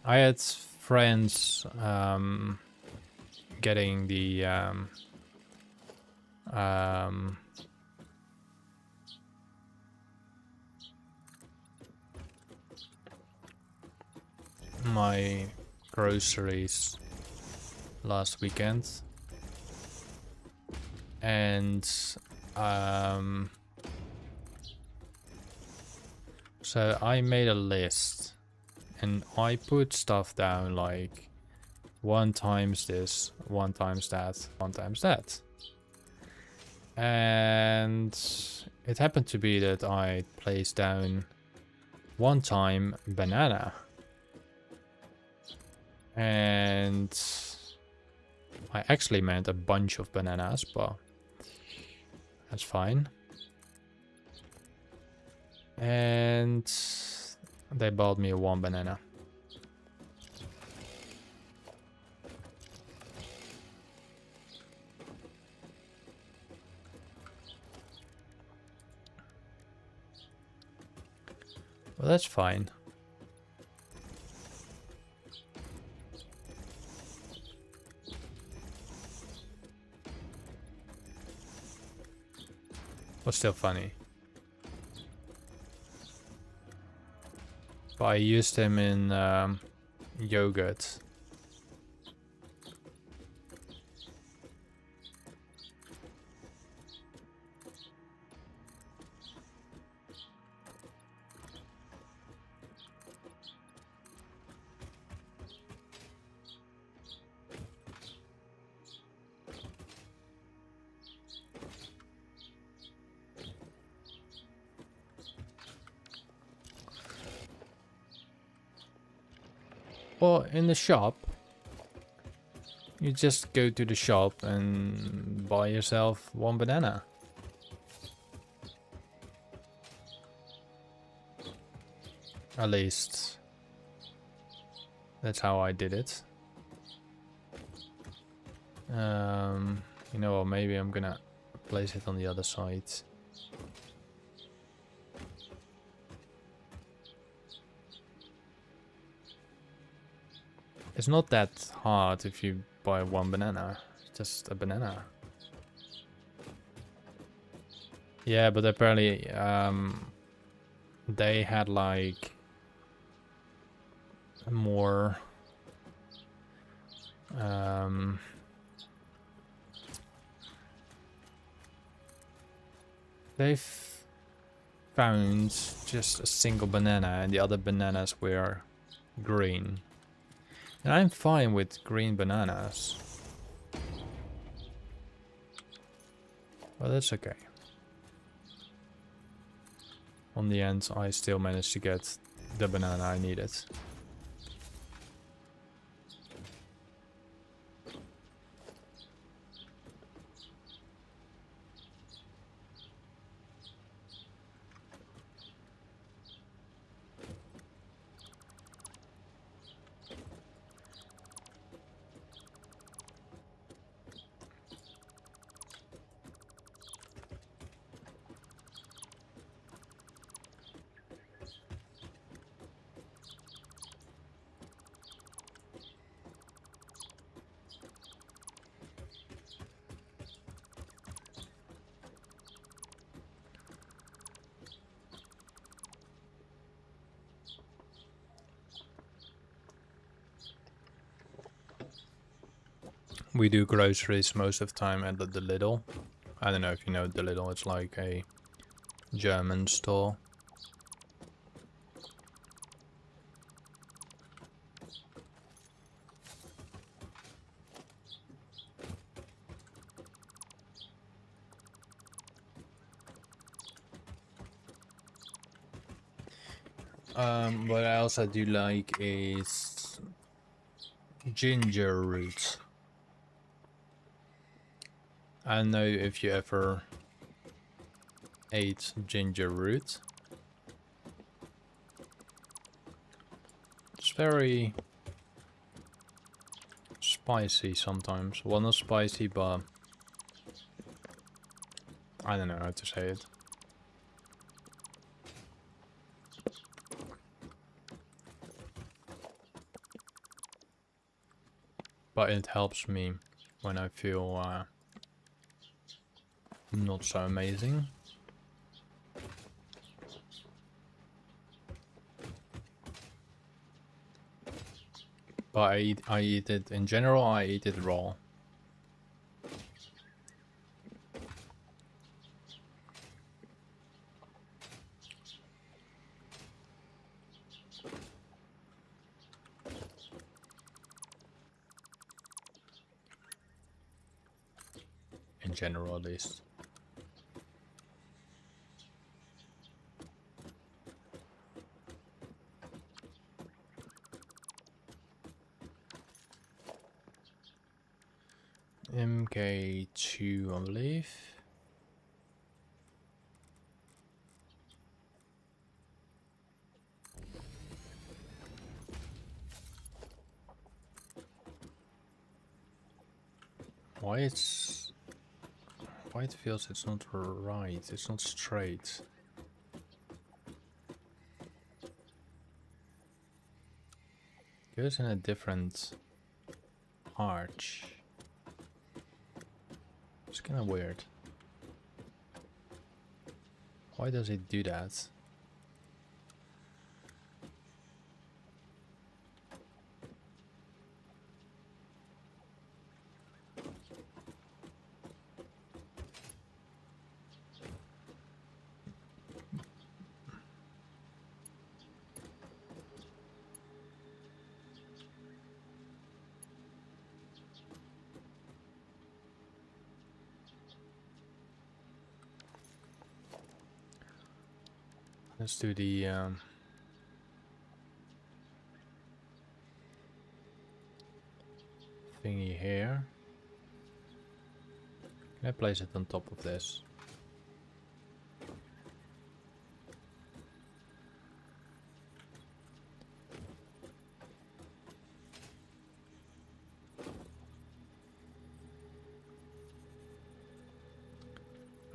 I had friends getting the my groceries last weekend, and so I made a list and I put stuff down like 1 times this, 1 times that, 1 times that. And it happened to be that I placed down 1 time banana. And I actually meant a bunch of bananas, but that's fine. And they bought me 1 banana. Well, that's fine. Was still funny. But I used him in yogurt. Or in the shop, you just go to the shop and buy yourself 1 banana. At least that's how I did it. You know what, maybe I'm gonna place it on the other side. It's not that hard if you buy one banana. It's just a banana. Yeah, but apparently they had like more they've found just a single banana and the other bananas were green. And I'm fine with green bananas. But that's okay. On the end, I still managed to get the banana I needed. We do groceries most of the time at the Lidl. I don't know if you know the Lidl, it's like a German store. What I also do like is ginger root. I don't know if you ever ate ginger root. It's very spicy sometimes. Well, not spicy, but I don't know how to say it. But it helps me when I feel not so amazing. But I eat it, in general, I eat it raw. In general, at least. MK2, I believe. Why it feels it's not right, it's not straight. It goes in a different arch. It's kind of weird. Why does it do that? Let's do the thingy here. Can I place it on top of this?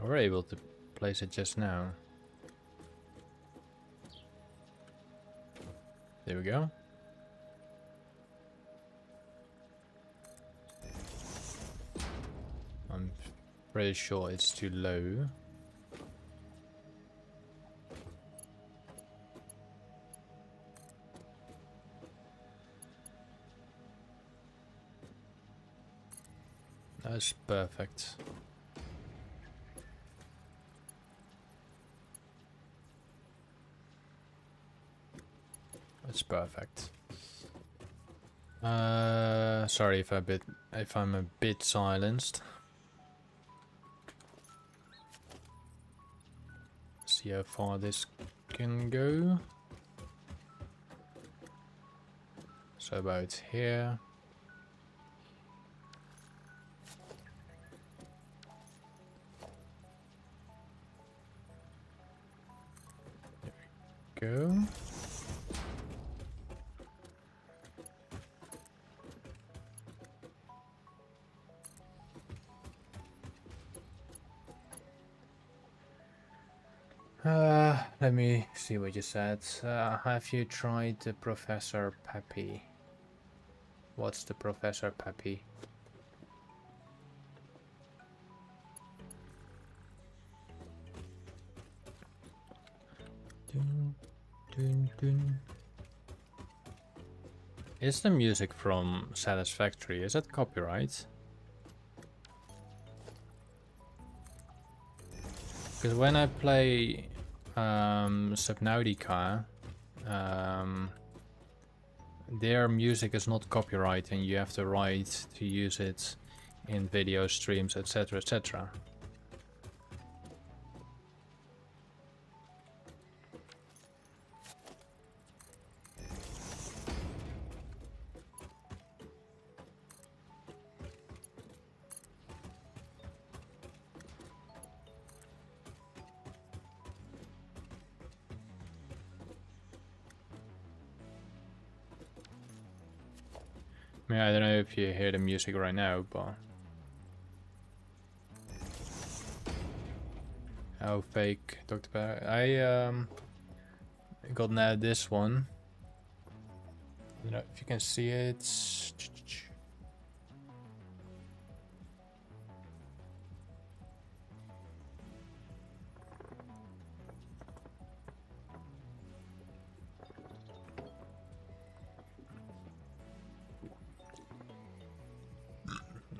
I were able to place it just now. There we go. Pretty sure it's too low. That's perfect. That's perfect. Sorry if I'm a bit silenced. See how far this can go. So about here. There we go. Let me see what you said. Have you tried the Professor Peppy? What's the Professor Peppy? Dun, dun, dun. Is the music from Satisfactory? Is that copyright? Because when I play Subnautica, their music is not copyright and you have the right to use it in video streams, etc, etc. I don't know if you hear the music right now, but how fake Dr. Bear. I got now this one. I don't know if you can see it.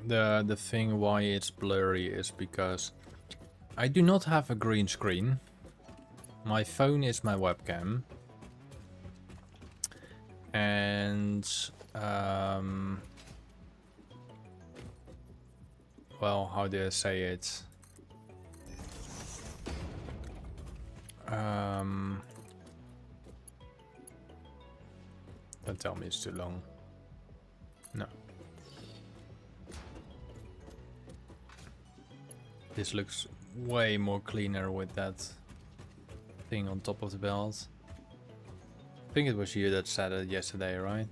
The thing why it's blurry is because I do not have a green screen. My phone is my webcam. And well, how do I say it? Don't tell me it's too long. No. This looks way more cleaner with that thing on top of the belt. I think it was you that said it yesterday, right?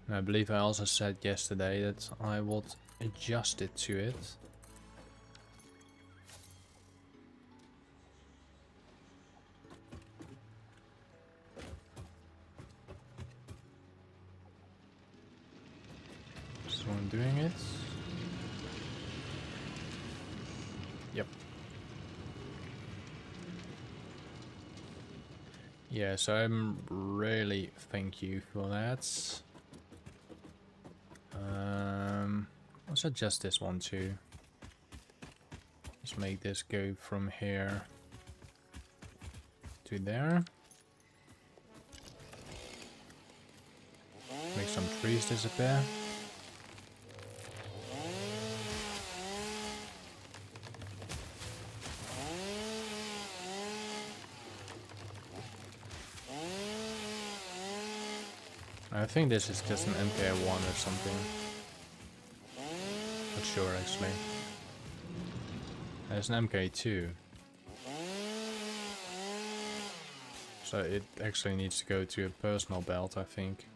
And I believe I also said yesterday that I would adjust it to it. So I'm doing it. Yep. Yeah, so I'm really thank you for that. Let's adjust this one too. Let's make this go from here to there. Make some trees disappear. I think this is just an MK1 or something. Not sure actually. There's an MK2. So it actually needs to go to a personal belt, I think.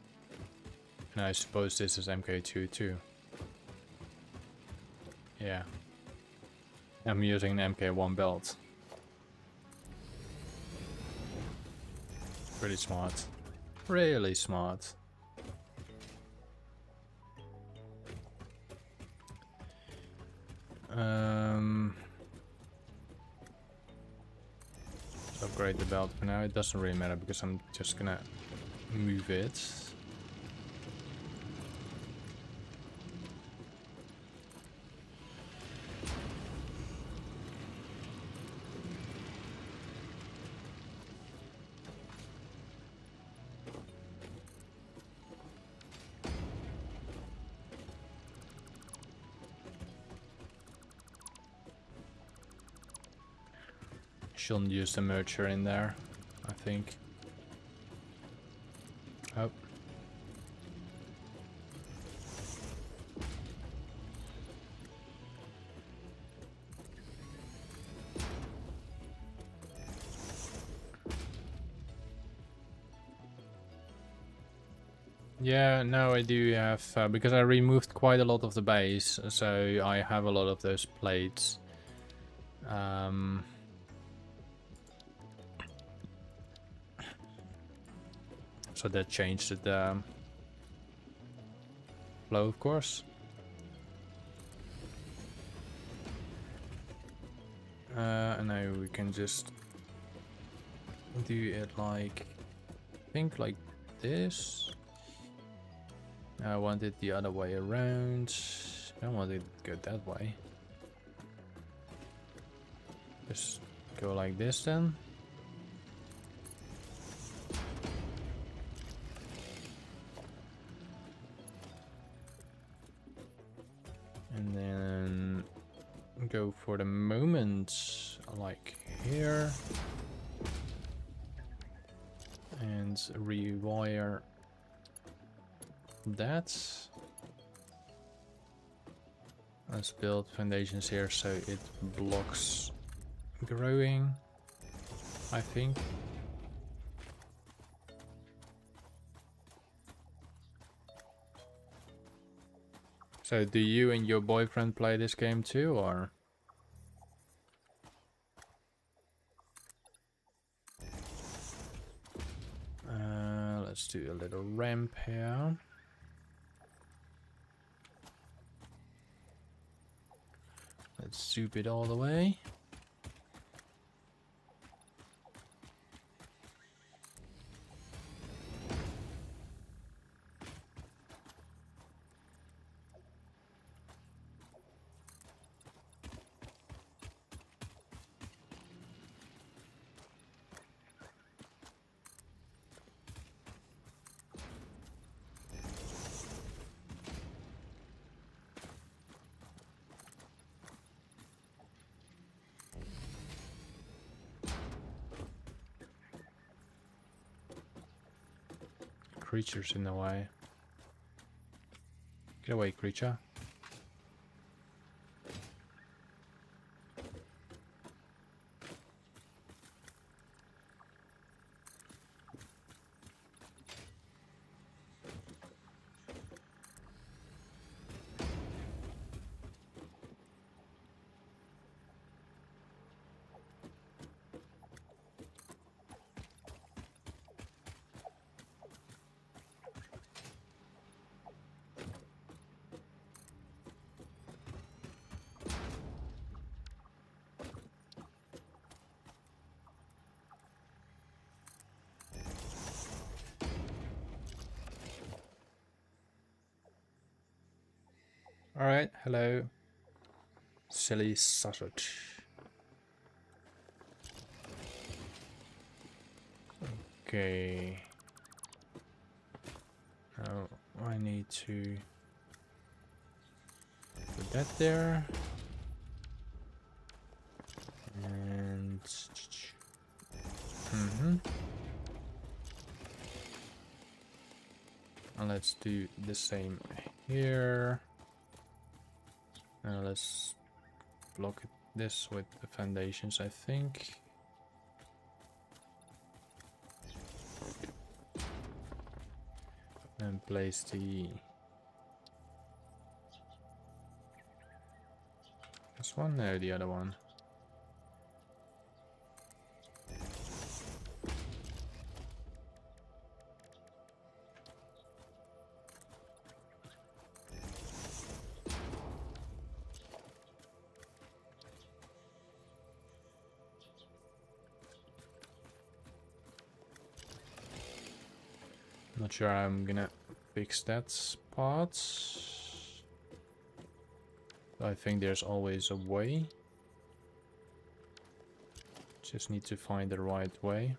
And I suppose this is MK2 too. Yeah. I'm using an MK1 belt. Pretty smart. Really smart. Let's upgrade the belt for now. It doesn't really matter because I'm just gonna move it. Shouldn't use the merger in there, I think. Oh. Yeah, no, I do have, because I removed quite a lot of the base, so I have a lot of those plates. So that changed the flow, of course. And now we can just do it like, I think like this. I want it the other way around. I don't want it to go that way. Just go like this then. And then go for the moment like here. And rewire that. Let's build foundations here so it blocks growing, I think. So do you and your boyfriend play this game too, or? Let's do a little ramp here. Let's zoom it all the way. Creatures in the way. Get away, creature. Alright, hello. Silly sausage. Okay. Now I need to put that there. And and let's do the same here. Now let's block this with the foundations, I think. And place this one, no, the other one. Not sure I'm gonna fix that spot. I think there's always a way. Just need to find the right way.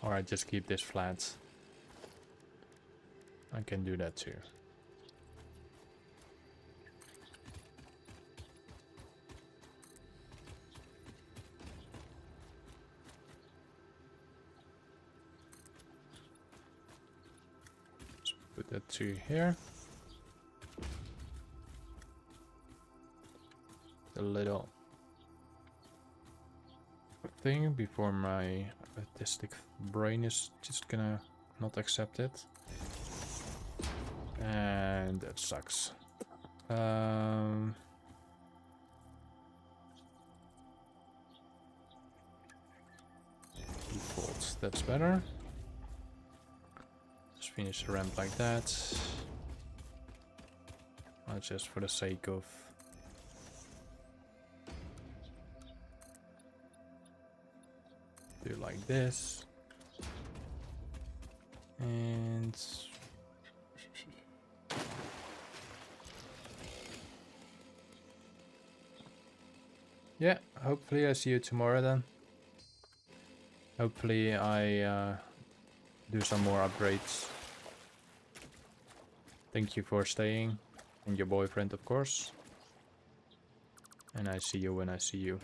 Alright, just keep this flat. I can do that too. Let's put that 2 here. A little thing before my artistic brain is just gonna not accept it. And that sucks. Default, that's better. Just finish the ramp like that. Just for the sake of do like this. And yeah, hopefully I see you tomorrow then. Hopefully I do some more upgrades. Thank you for staying. And your boyfriend, of course. And I see you when I see you.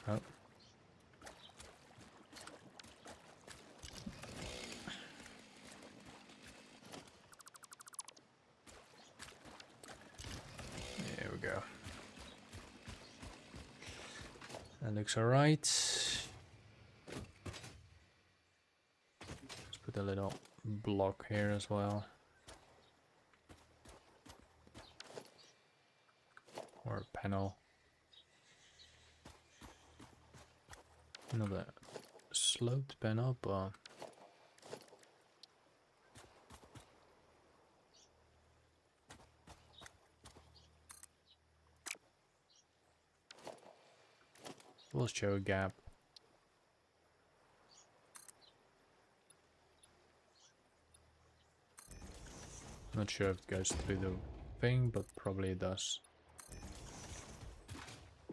Oh. There we go. That looks alright. Let's put a little block here as well. Or a panel. Not a sloped panel, but we'll show a gap. Not sure if it goes through the thing, but probably it does.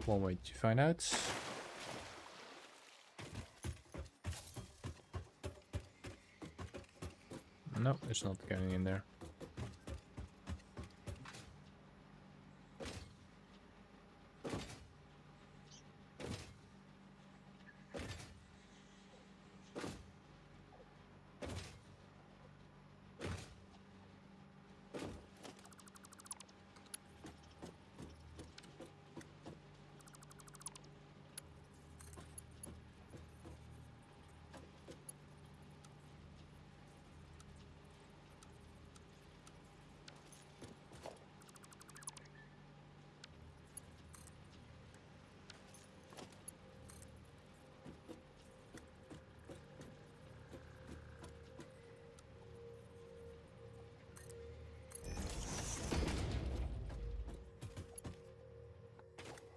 One way to find out. No, it's not going in there.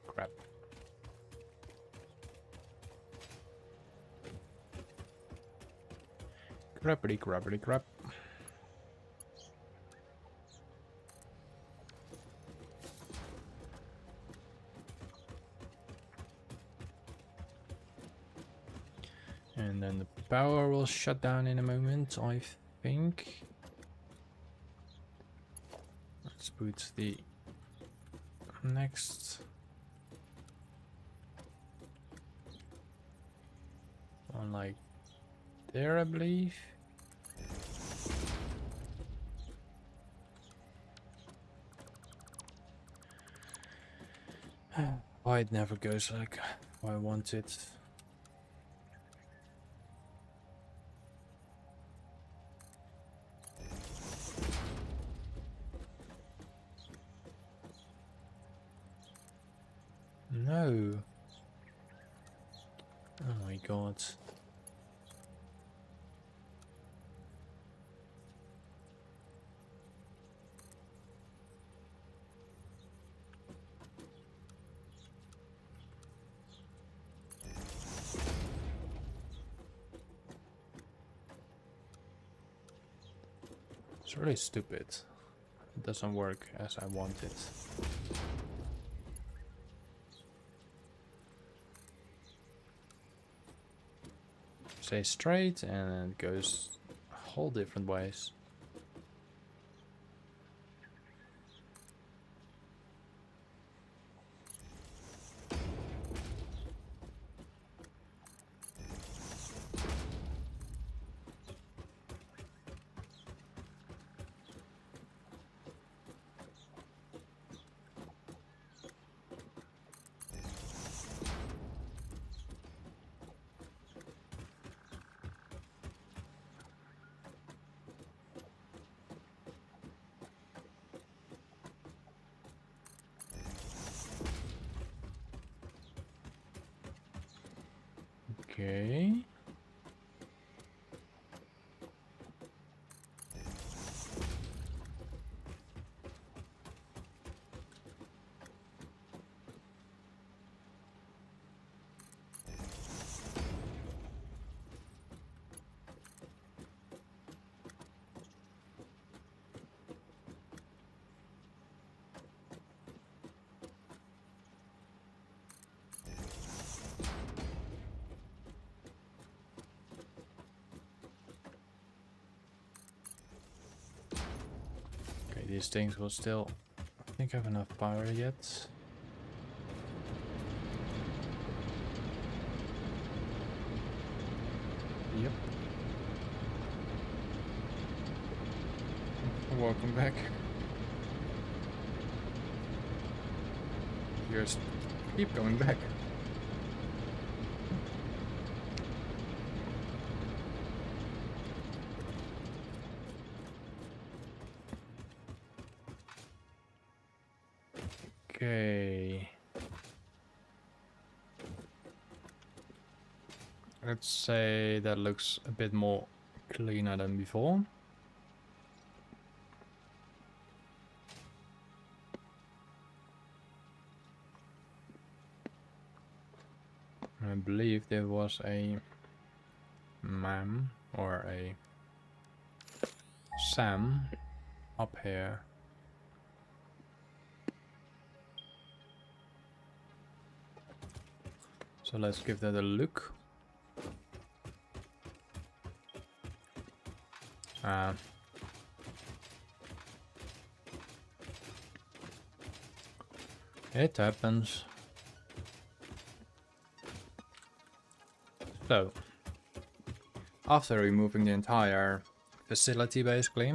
Crap. Crappity crappity crap. And then the power will shut down in a moment, I think. Let's put the next one like there, I believe. Why it never goes like I want it. No. Oh my god. It's really stupid. It doesn't work as I want it. Say straight and it goes whole different ways. Okay. These things will still, I think, have enough power yet. Yep. Welcome back. Just keep going back. Okay. Let's say that looks a bit more cleaner than before. I believe there was a Mam or a Sam up here. So let's give that a look. It happens. So, after removing the entire facility basically,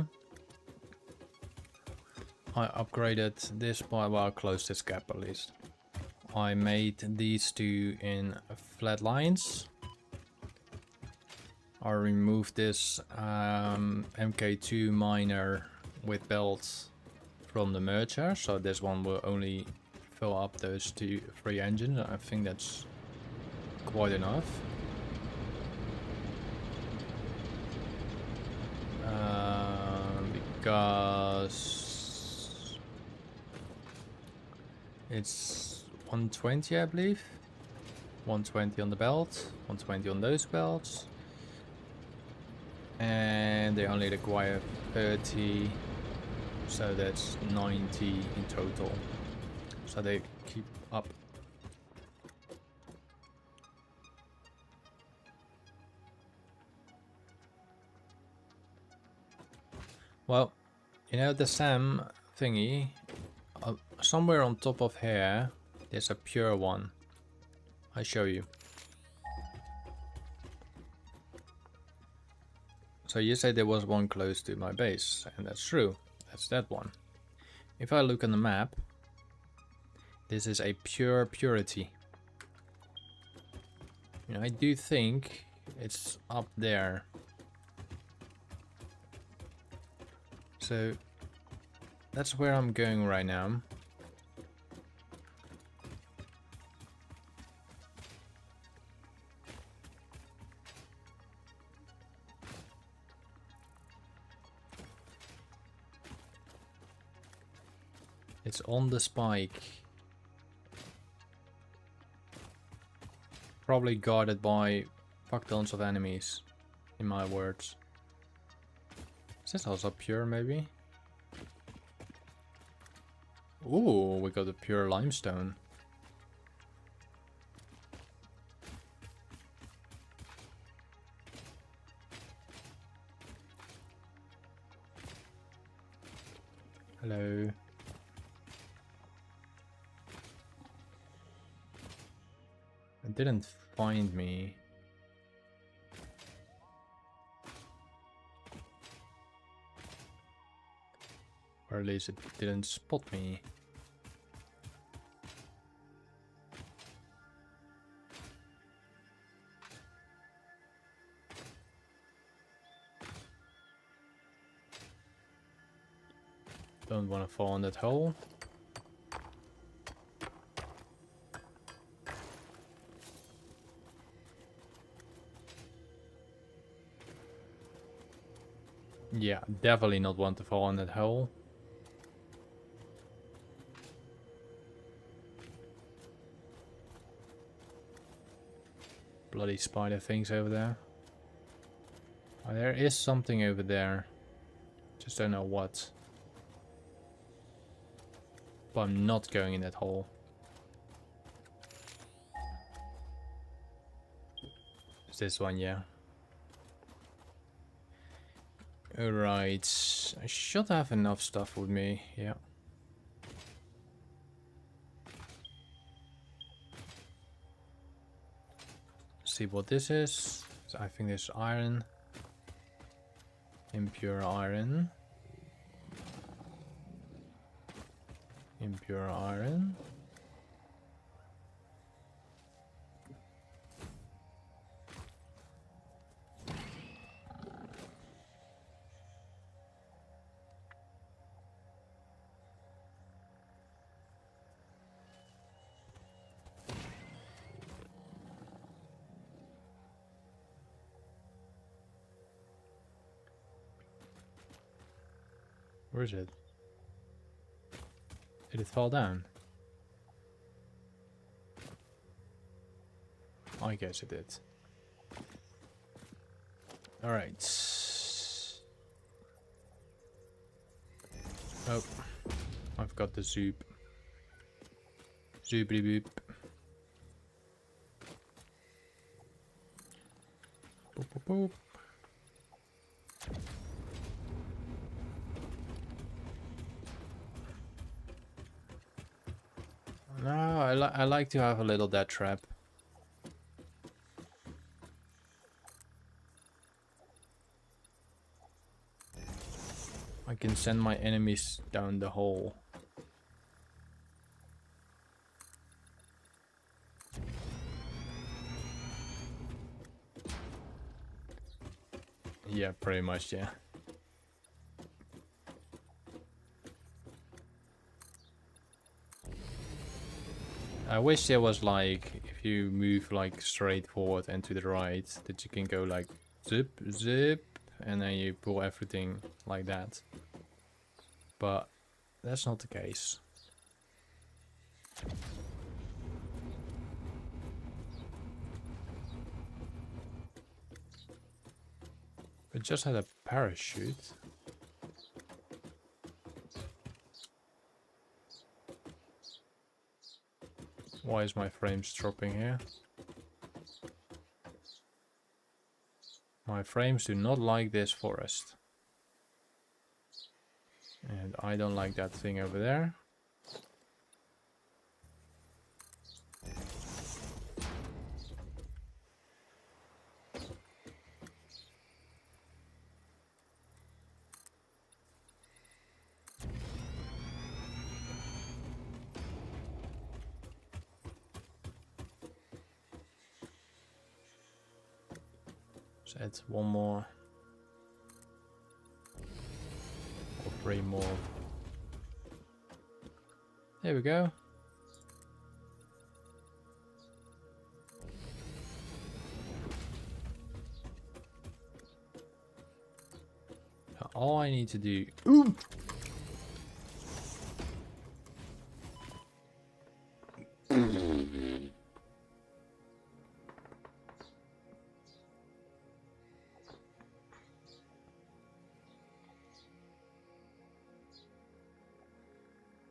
I upgraded this by, well, closed this gap at least. I made these two in flat lines. I removed this MK2 miner with belts from the merger, so this one will only fill up those three engines. I think that's quite enough. Because it's 120, I believe. 120 on the belt, 120 on those belts. And they only require 30, so that's 90 in total. So they keep up. Well, you know the SAM thingy, somewhere on top of here, there's a pure one. I'll show you. So you said there was one close to my base, and that's true. That's that one. If I look on the map, this is a pure purity. You know, I do think it's up there. So that's where I'm going right now. It's on the spike. Probably guarded by fuck tons of enemies, in my words. Is this also pure, maybe? Ooh, we got a pure limestone. Hello. It didn't find me. Or at least it didn't spot me. Don't want to fall in that hole. Yeah, definitely not want to fall in that hole. Bloody spider things over there. Oh, there is something over there. Just don't know what. But I'm not going in that hole. It's this one, yeah. Alright. I should have enough stuff with me, yeah. See what this is. So I think there's iron. Impure iron. Impure iron. Where is it? Did it fall down? I guess it did. Alright. Oh, I've got the zoop. Zoopity boop. Boop boop boop. No, I like to have a little death trap. I can send my enemies down the hole. Yeah, pretty much, yeah. I wish there was like, if you move like straight forward and to the right, that you can go like zip, zip, and then you pull everything like that. But that's not the case. It just had a parachute. Why is my frames dropping here? My frames do not like this forest. And I don't like that thing over there. So add one more. Or 3 more. There we go. Now all I need to do... Ooh!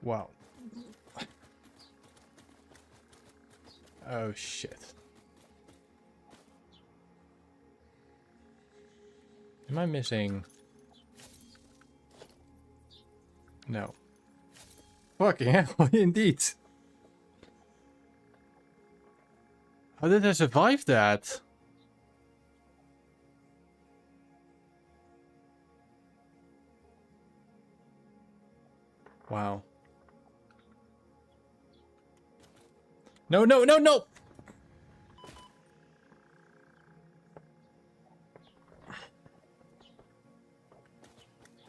Wow. Oh shit. Am I missing? No. Fucking hell, indeed. How did I survive that? Wow. No, no, no, no!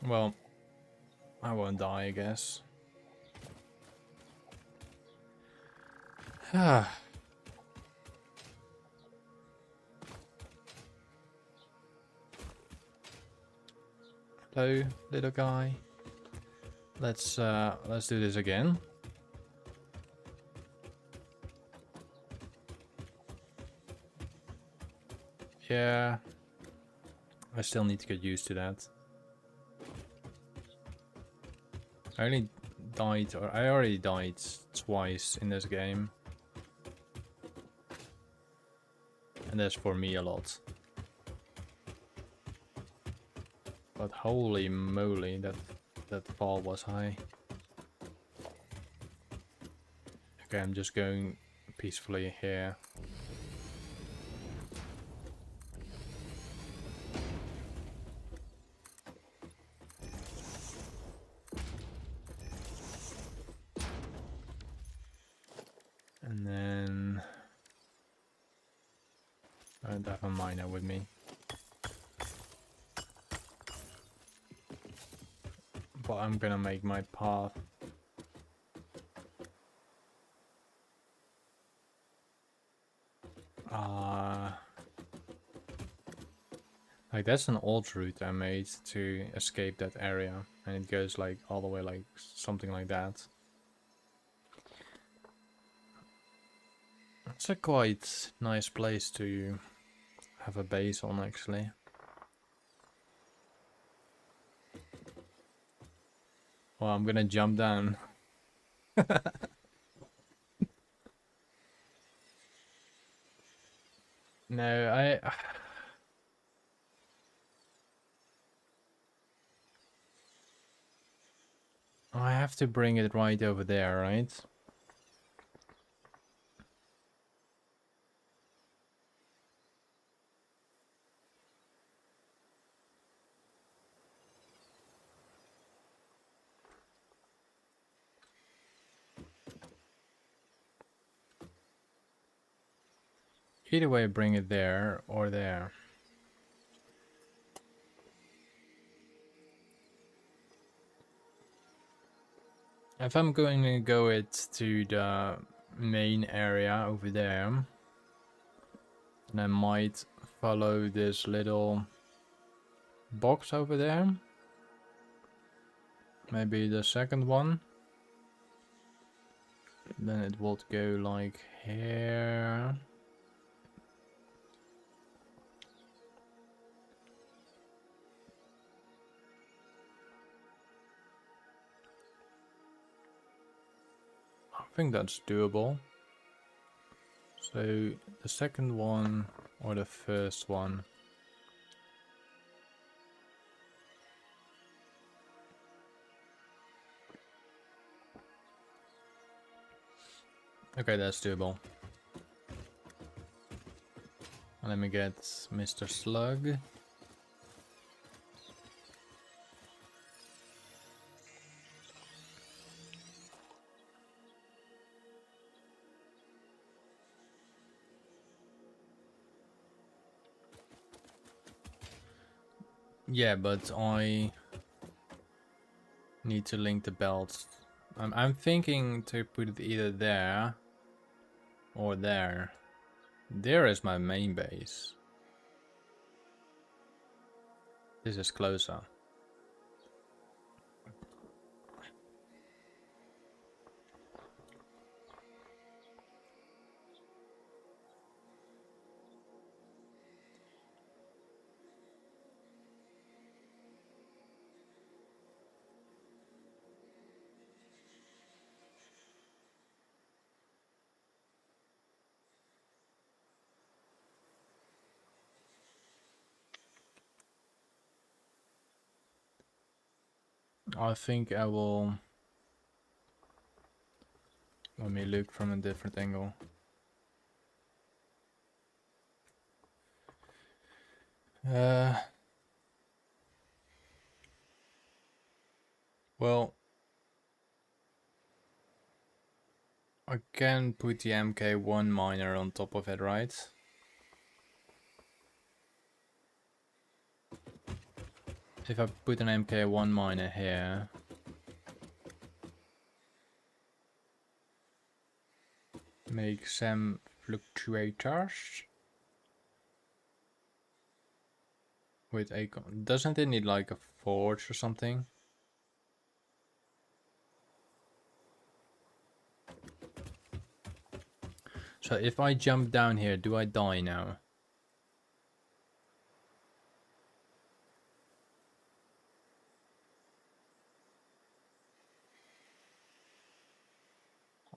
Well, I won't die, I guess. Ah. Hello, little guy. Let's do this again. Yeah. I still need to get used to that. I already died twice in this game. And that's for me a lot. But holy moly, that fall was high. Okay, I'm just going peacefully here. And then I don't have a miner with me. But I'm gonna make my path. Like that's an old route I made to escape that area, and it goes like all the way, like something like that. It's a quite nice place to have a base on, actually. Well, I'm gonna jump down. No, I have to bring it right over there, right? Either way, bring it there or there. If I'm going to go it to the main area over there, then I might follow this little box over there. Maybe the second one. Then it will go like here. I think that's doable. So the second one or the first one. Okay, that's doable. Let me get Mr. Slug. Yeah, but I need to link the belts. I'm thinking to put it either there or there. There is my main base. This is closer. I think I will... Let me look from a different angle. Well, I can put the MK1 miner on top of it, right? If I put an MK1 miner here, make some fluctuators with a... Doesn't it need like a forge or something? So if I jump down here, do I die now?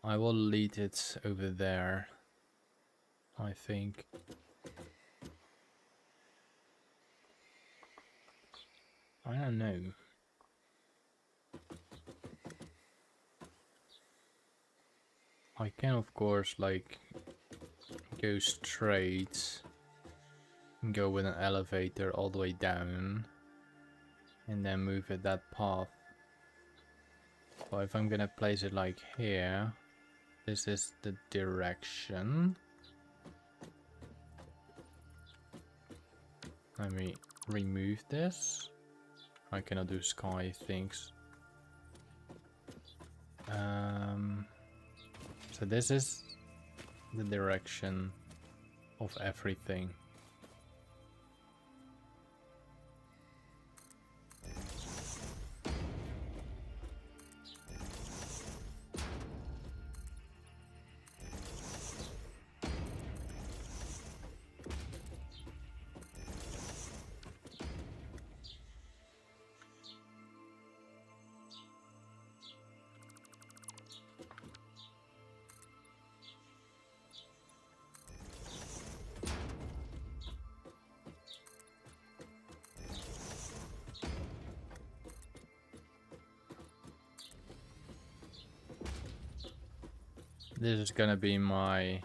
I will lead it over there, I think. I don't know. I can of course like go straight and go with an elevator all the way down and then move it that path. But if I'm gonna place it like here, this is the direction. Let me remove this. I cannot do sky things. So this is the direction of everything. This is gonna be my...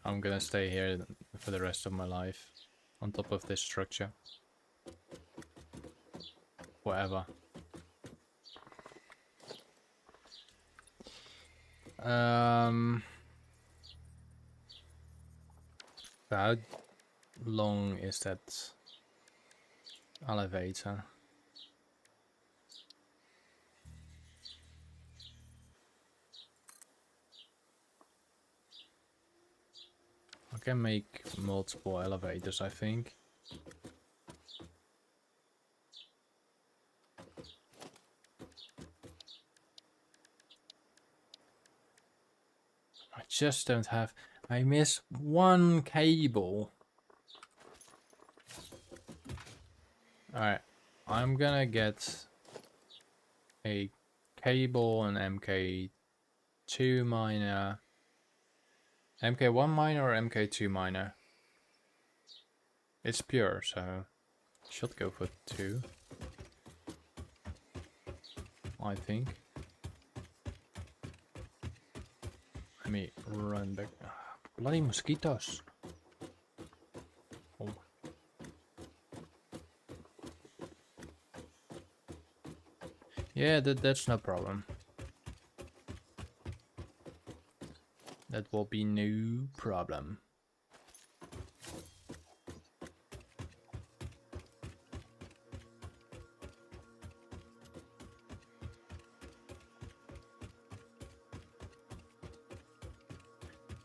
I'm gonna stay here for the rest of my life. On top of this structure. Whatever. How long is that elevator? I can make multiple elevators, I think. I just don't have... I miss one cable. Alright, I'm gonna get a cable, an MK2 miner. MK1 miner or MK2 miner? It's pure, so should go for 2. I think. Let me run back. Bloody mosquitoes. Oh. Yeah, that's no problem. That will be no problem.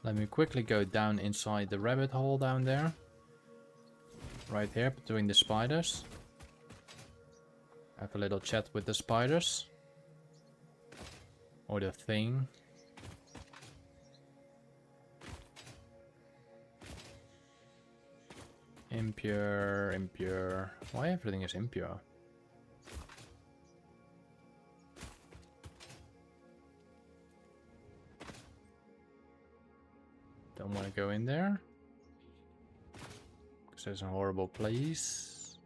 Let me quickly go down inside the rabbit hole down there. Right here, between the spiders. Have a little chat with the spiders. Or the thing. Impure, impure. Why everything is impure? Don't want to go in there. Because there's a horrible place.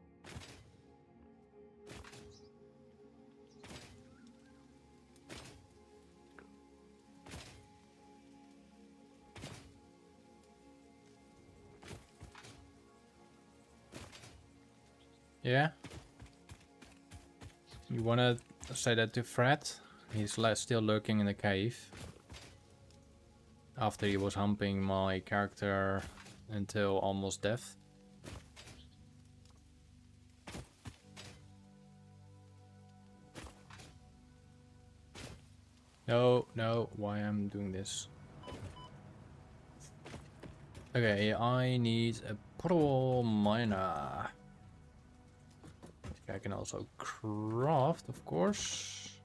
Yeah? You wanna say that to Fred? He's still lurking in the cave. After he was humping my character until almost death. No, no, why I'm doing this? Okay, I need a portable miner. I can also craft, of course.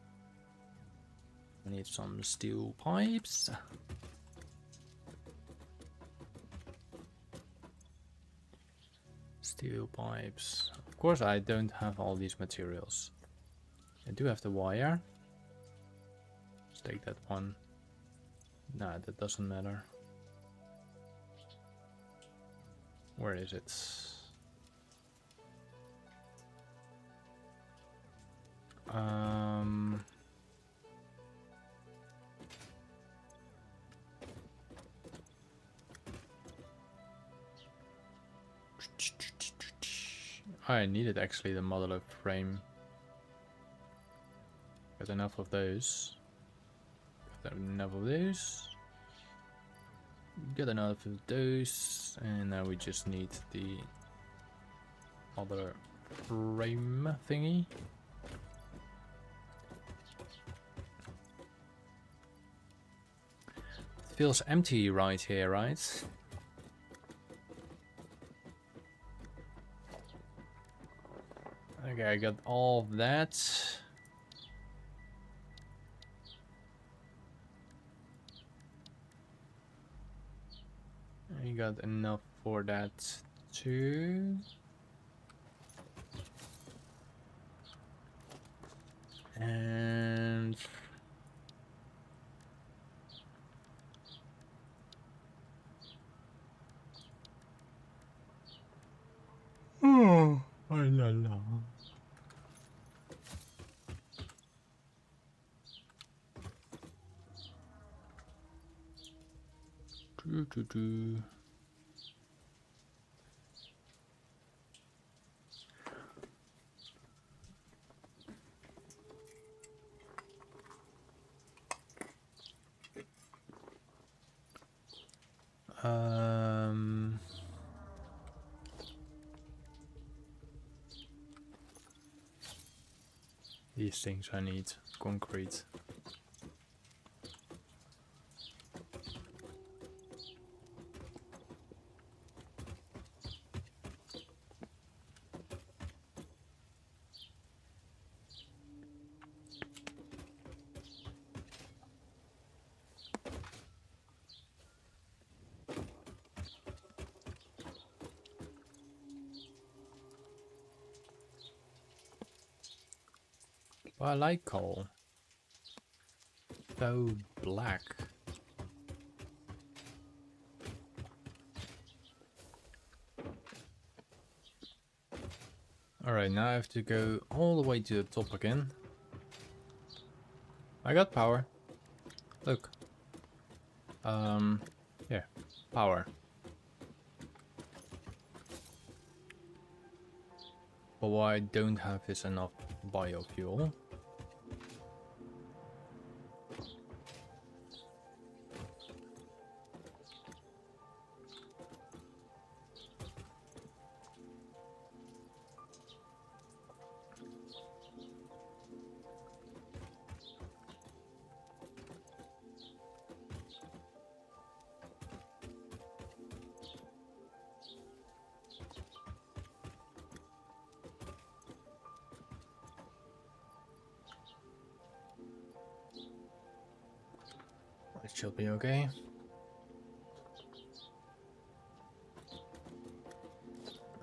I need some steel pipes. Steel pipes. Of course, I don't have all these materials. I do have the wire. Let's take that one. Nah, that doesn't matter. Where is it? I needed actually the modular frame. Got enough of those. Got enough of those. Got enough of those. And now we just need the other frame thingy. It feels empty right here, right? Okay, I got all of that. I got enough for that too. And oh la la. Do, do, do. These things I need. Concrete. Well, I like coal. So black. Alright, now I have to go all the way to the top again. I got power. Look. Yeah, power. But what I don't have is enough biofuel. It should be okay.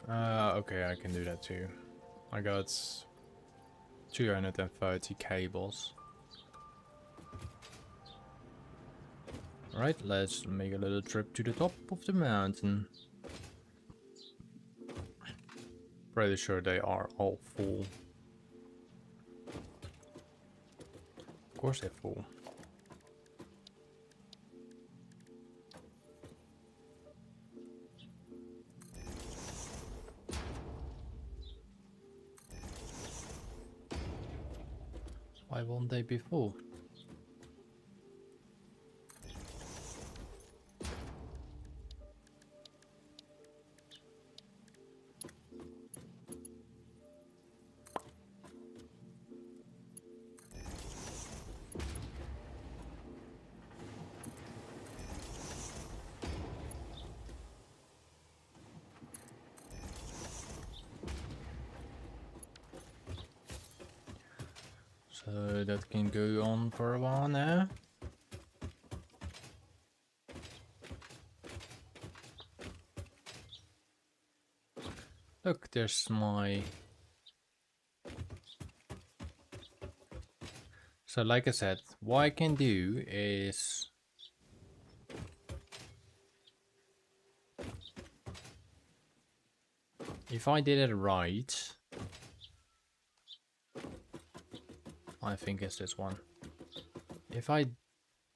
Okay, I can do that too. I got 230 cables. Alright, let's make a little trip to the top of the mountain. Pretty sure they are all full. Of course they're full. Why won't they be full? So that can go on for a while now. Look, there's my... So like I said, what I can do is... If I did it right... I think it's this one. If I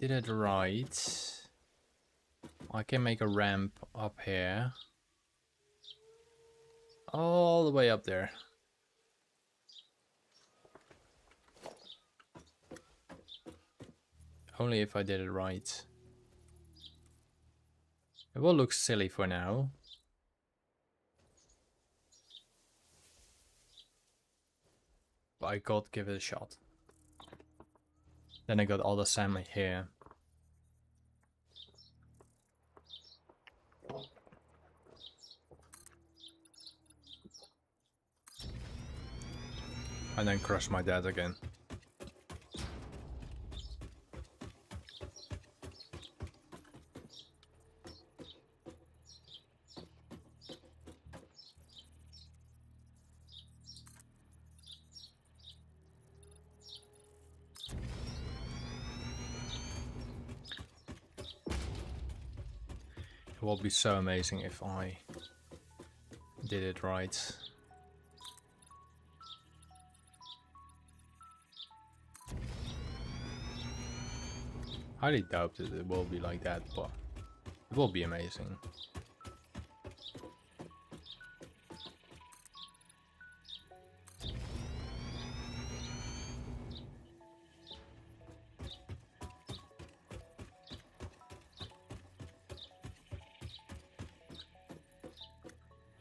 did it right, I can make a ramp up here. All the way up there. Only if I did it right. It will look silly for now. But I gotta give it a shot. Then I got all the salmon here. And then crush my dad again. It will be so amazing if I did it right. Highly doubt that it will be like that, but it will be amazing.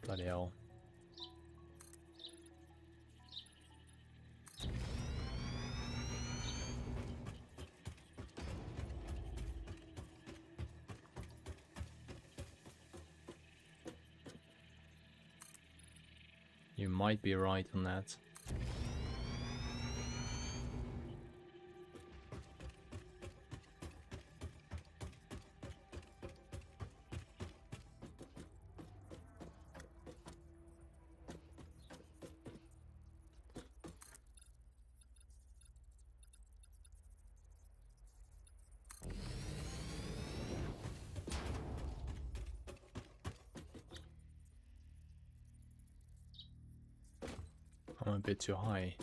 Bloody hell. You might be right on that. I'm a bit too high.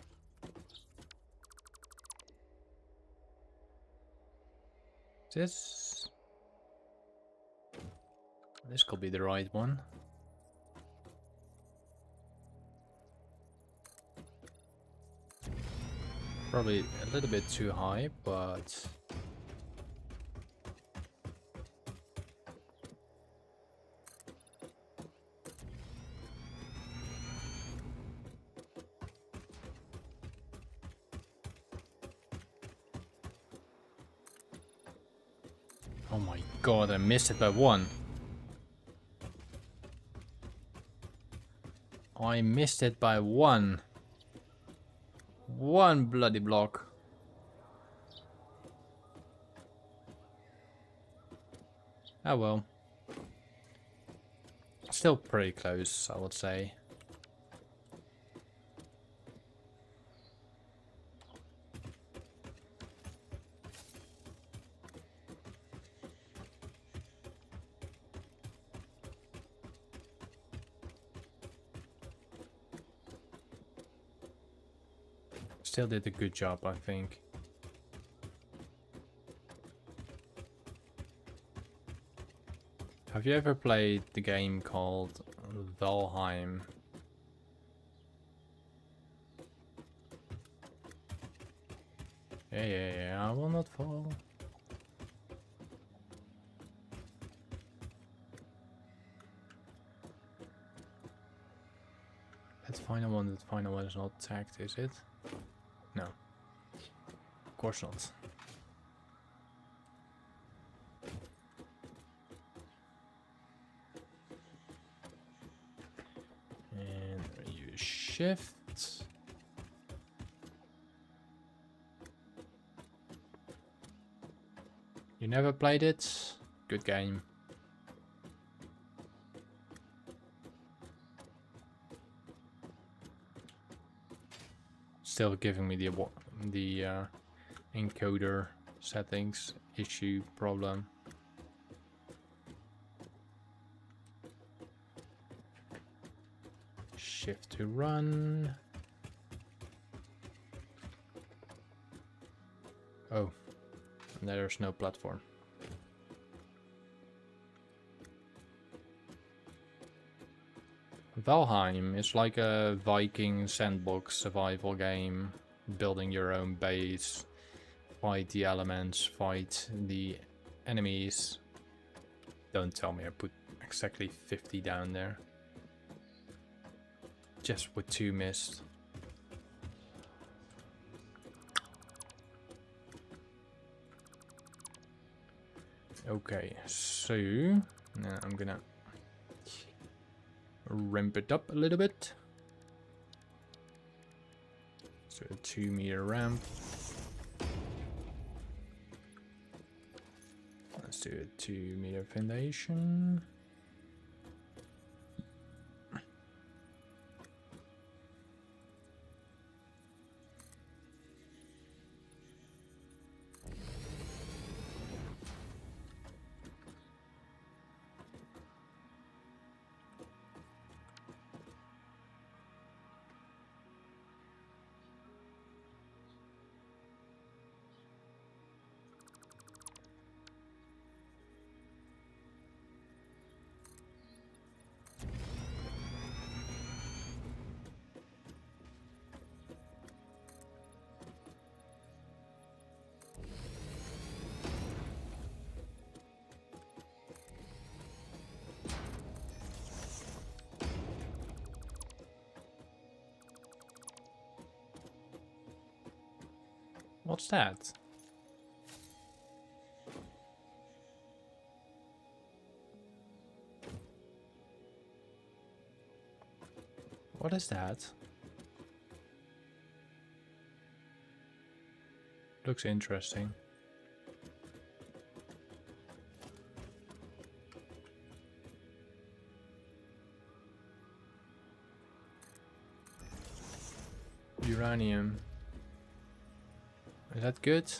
This could be the right one. Probably a little bit too high, but oh my god, I missed it by one. I missed it by one. One bloody block. Oh well. Still pretty close, I would say. Still did a good job, I think. Have you ever played the game called Valheim? Yeah, I will not fall. That final one is not tagged, is it? No. Of course not. And use shift. You never played it? Good game. Still giving me the encoder settings issue problem. Shift to run. Oh, there's no platform. Valheim is like a Viking sandbox survival game, building your own base, fight the elements, fight the enemies. Don't tell me I put exactly 50 down there. Just with 2 missed. Okay, so now I'm gonna ramp it up a little bit. So a 2-meter ramp. Let's do a 2-meter foundation. What's that? What is that? Looks interesting. Uranium. Is that good?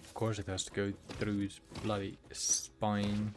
Of course it has to go through his bloody spine.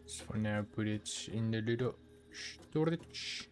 So for now, put it in the little storage.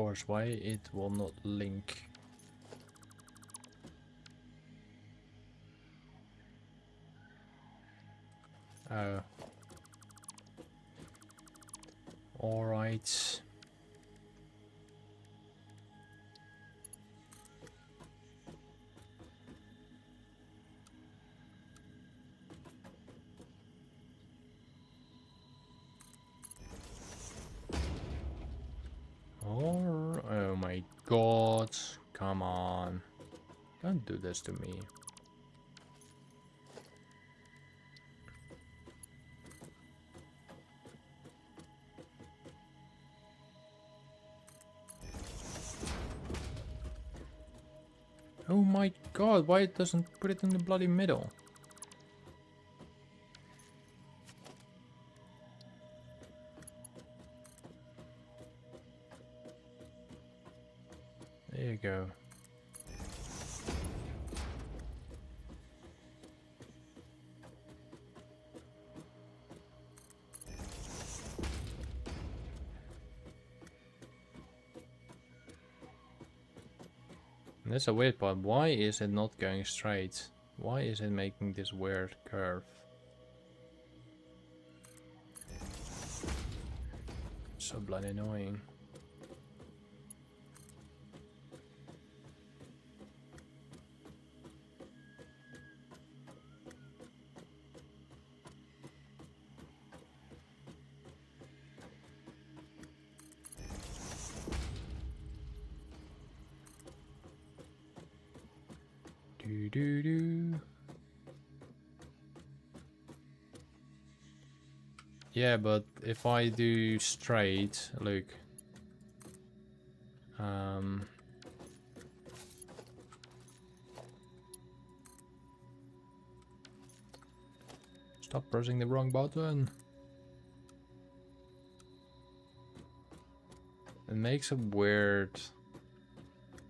course, why it will not link? Oh. Alright. Oh my god. Come on. Don't do this to me. Oh my god, why it doesn't put it in the bloody middle? There you go. That's a weird part. Why is it not going straight? Why is it making this weird curve? So bloody annoying. Do do do. Yeah, but if I do straight, look. Stop pressing the wrong button. It makes a weird...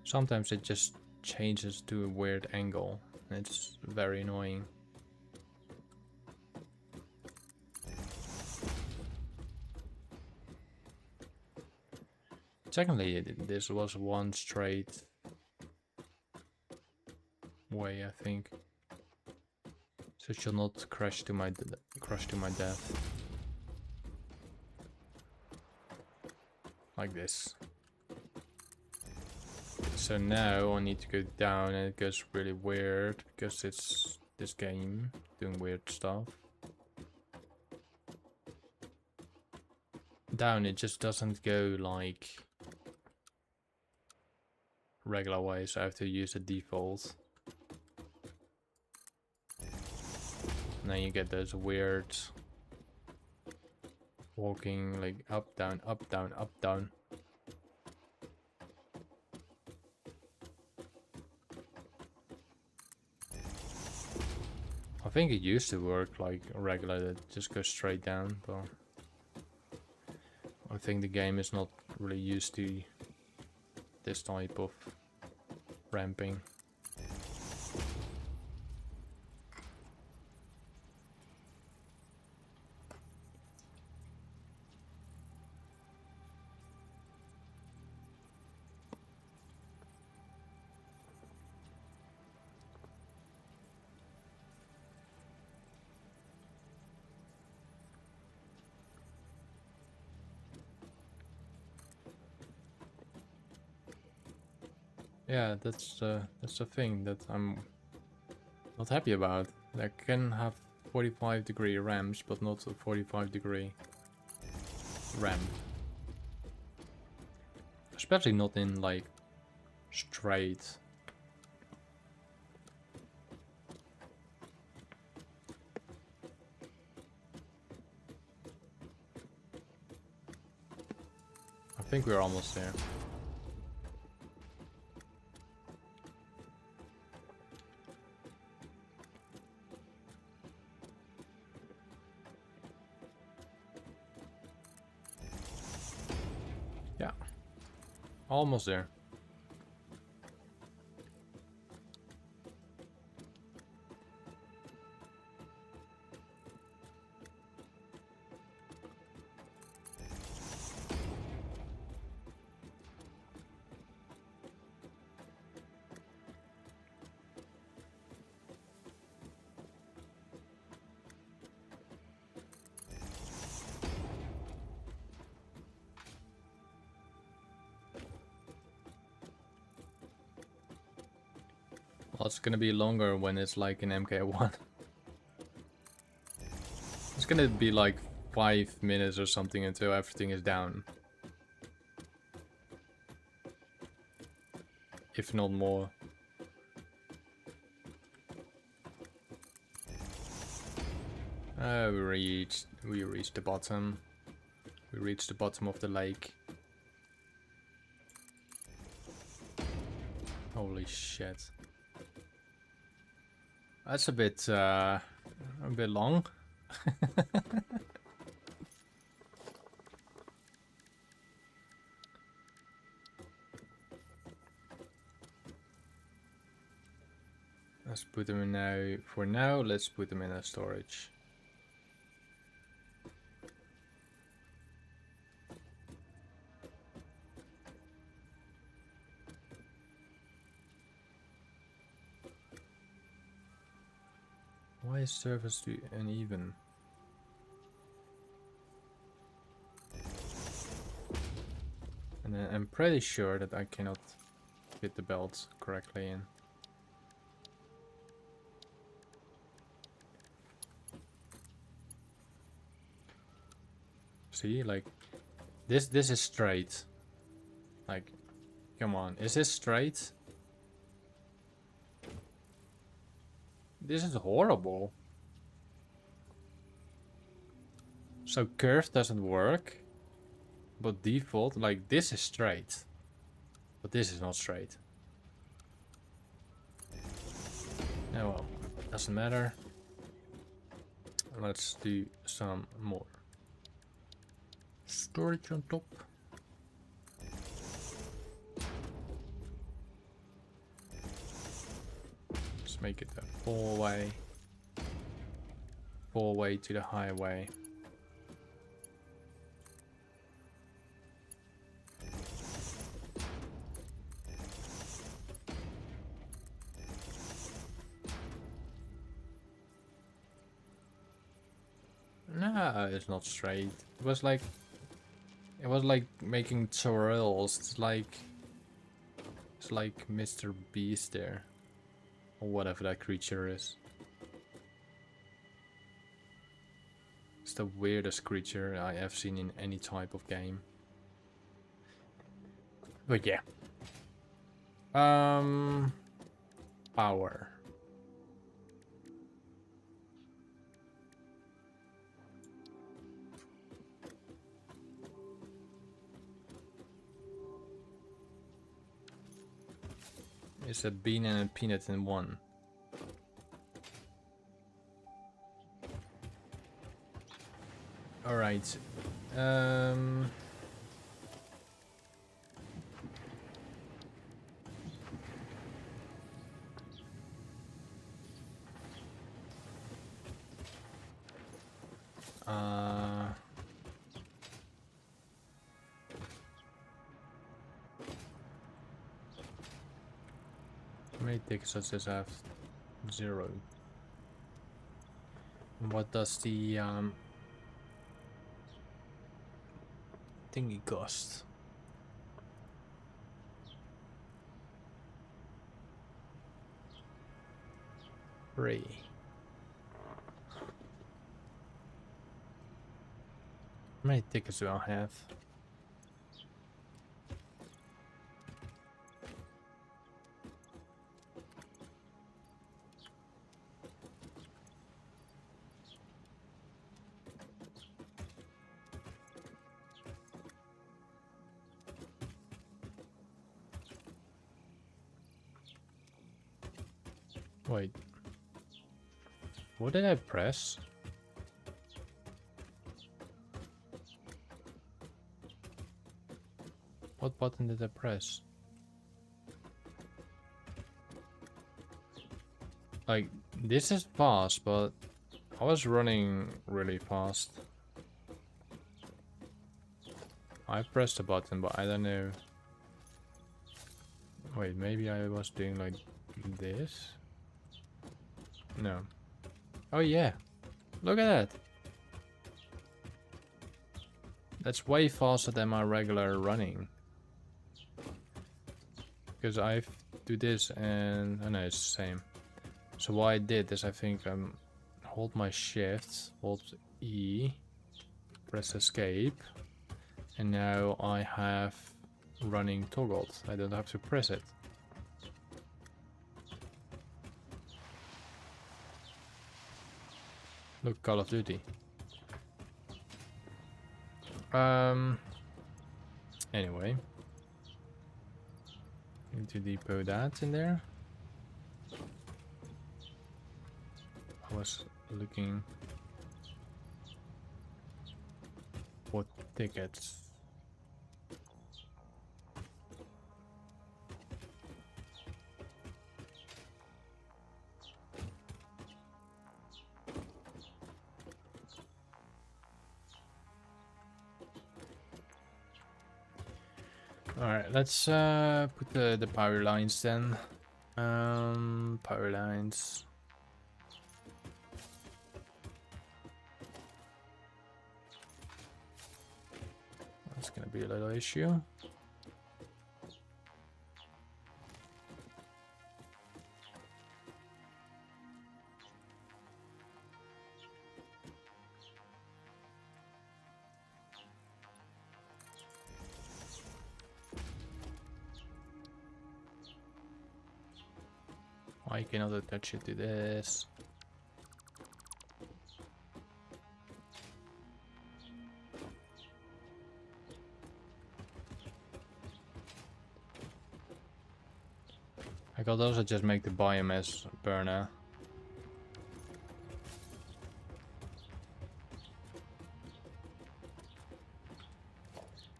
Sometimes it just changes to a weird angle. It's very annoying. Secondly, this was one straight way, I think. So it should not crash to my death. Like this. So now I need to go down and it goes really weird because it's this game doing weird stuff. Down it just doesn't go like regular way, so I have to use the default. And then you get those weird walking like up, down, up, down, up, down. I think it used to work like regular, that just goes straight down, but I think the game is not really used to this type of ramping. Yeah, that's the thing that I'm not happy about. I can have 45-degree ramps, but not a 45-degree ramp. Especially not in like straight. I think we're almost there. Yeah, almost there. Well, it's gonna be longer when it's like an MK1. It's gonna be like 5 minutes or something until everything is down. If not more. We reached the bottom. We reached the bottom of the lake. Holy shit. That's a bit long. Let's put them in now. For now, let's put them in a storage. Why is surface too uneven? And then I'm pretty sure that I cannot fit the belts correctly in. See, like this is straight. Like, come on, is this straight? This is horrible. So curve doesn't work, but default, like this is straight, but this is not straight. Oh well, doesn't matter. Let's do some more storage on top. Let's make it a four-way to the highway. No, it's not straight. It was like making twirls. It's like Mr. Beast there, or whatever that creature is. It's the weirdest creature I have seen in any type of game. But yeah. Power. It's a bean and a peanut in one. Alright. How many tickets does this have? 0. What does the thingy cost? Free. How many tickets do I have? Wait. What did I press? What button did I press? Like, this is fast, but I was running really fast. I pressed a button, but I don't know. Wait, maybe I was doing like this? No. Oh yeah. Look at that. That's way faster than my regular running. because I do this and oh no, it's the same. So what I did is I think hold my shift, hold E, press escape, and now I have running toggled. I don't have to press it. Look, Call of Duty. Anyway, need to depot that in there. I was looking for tickets. Alright, let's put the power lines then. Power lines. That's gonna be a little issue. I cannot attach it to this. I could also just make the biomass burner.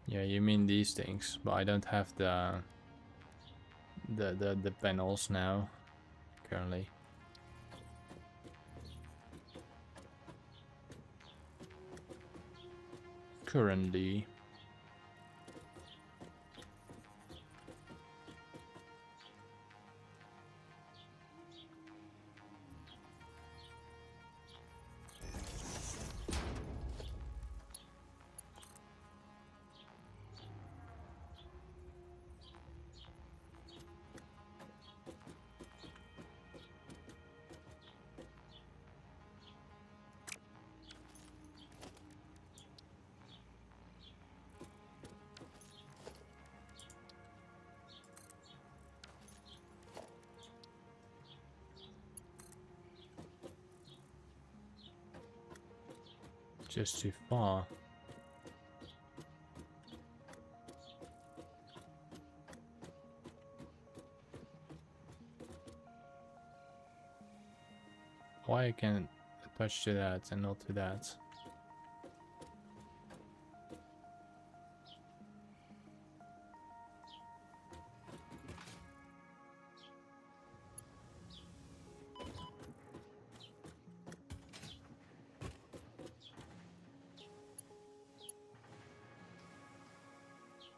Yeah, you mean these things, but I don't have the panels now currently. Currently. Just too far. Why I can attach to that and not to that?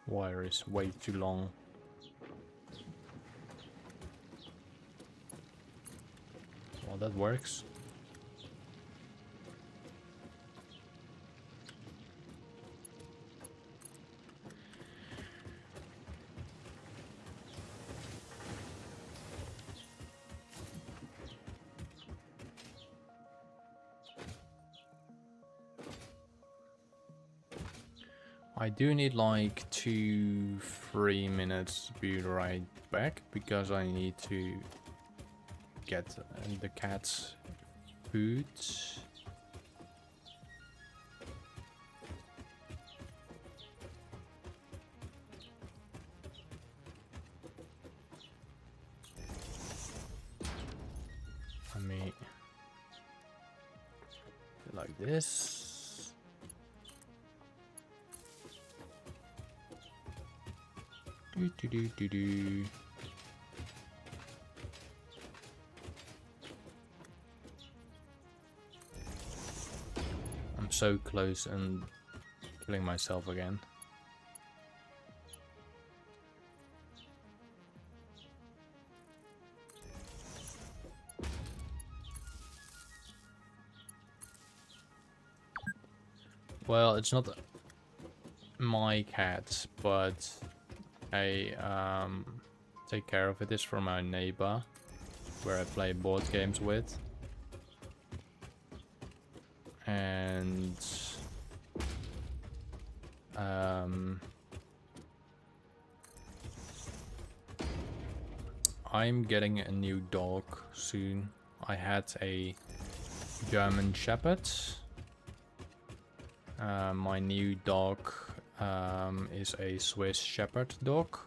Wire is way too long. Well, that works. I do need like 2-3 minutes to be right back because I need to get the cat's food. Let me do like this. Do. I'm so close and killing myself again. Well, it's not my cat, but take care of it is from my neighbor, where I play board games with. And I'm getting a new dog soon. I had a German Shepherd. My new dog is a Swiss Shepherd dog,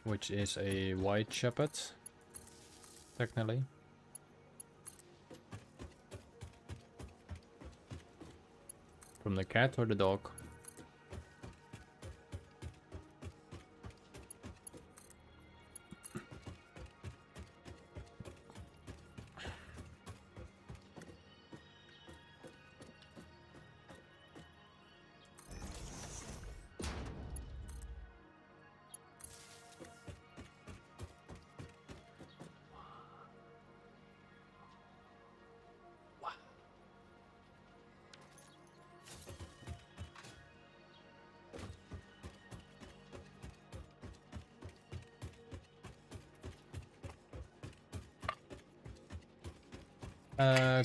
which is a white Shepherd, technically. From the cat or the dog?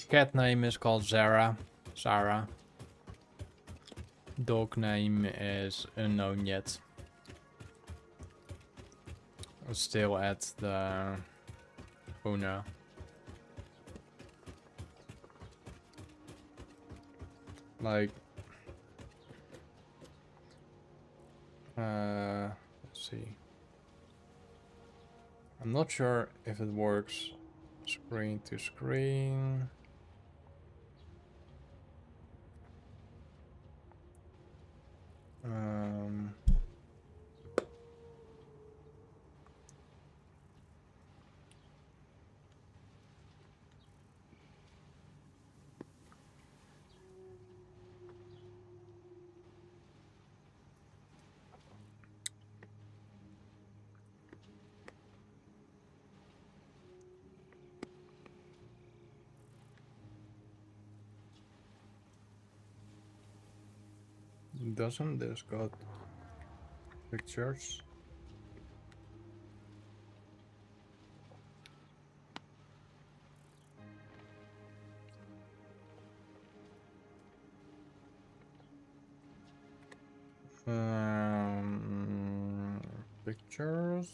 Cat name is called Zara. Sarah. Dog name is unknown yet. I'm still at the owner. Like, let's see. I'm not sure if it works screen to screen. Doesn't this got pictures? Pictures.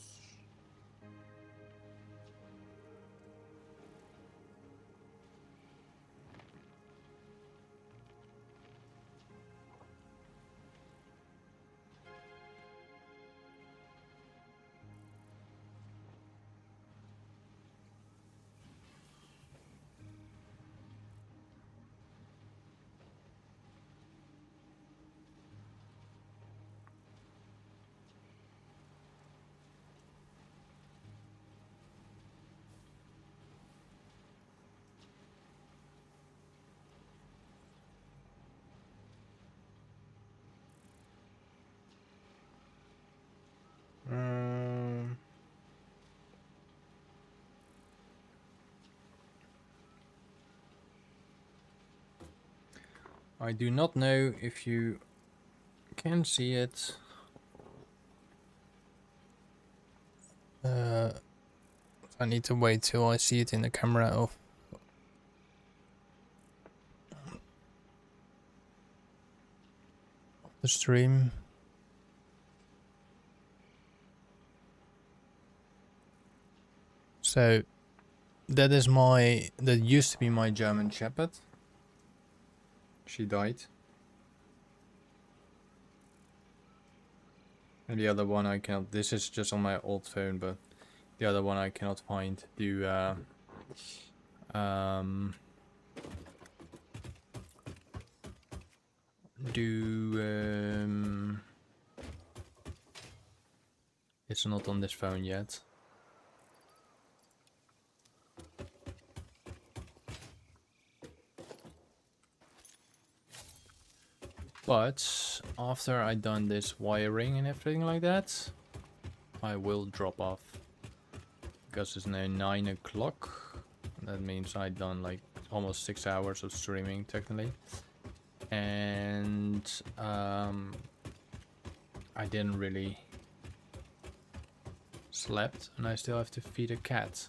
I do not know if you can see it. I need to wait till I see it in the camera of the stream. So that used to be my German Shepherd. She died. And the other one I cannot, this is just on my old phone, but the other one I cannot find. It's not on this phone yet. But after I done this wiring and everything like that, I will drop off. Because it's now 9 o'clock. That means I done like almost 6 hours of streaming technically. And I didn't really slept, and I still have to feed a cat.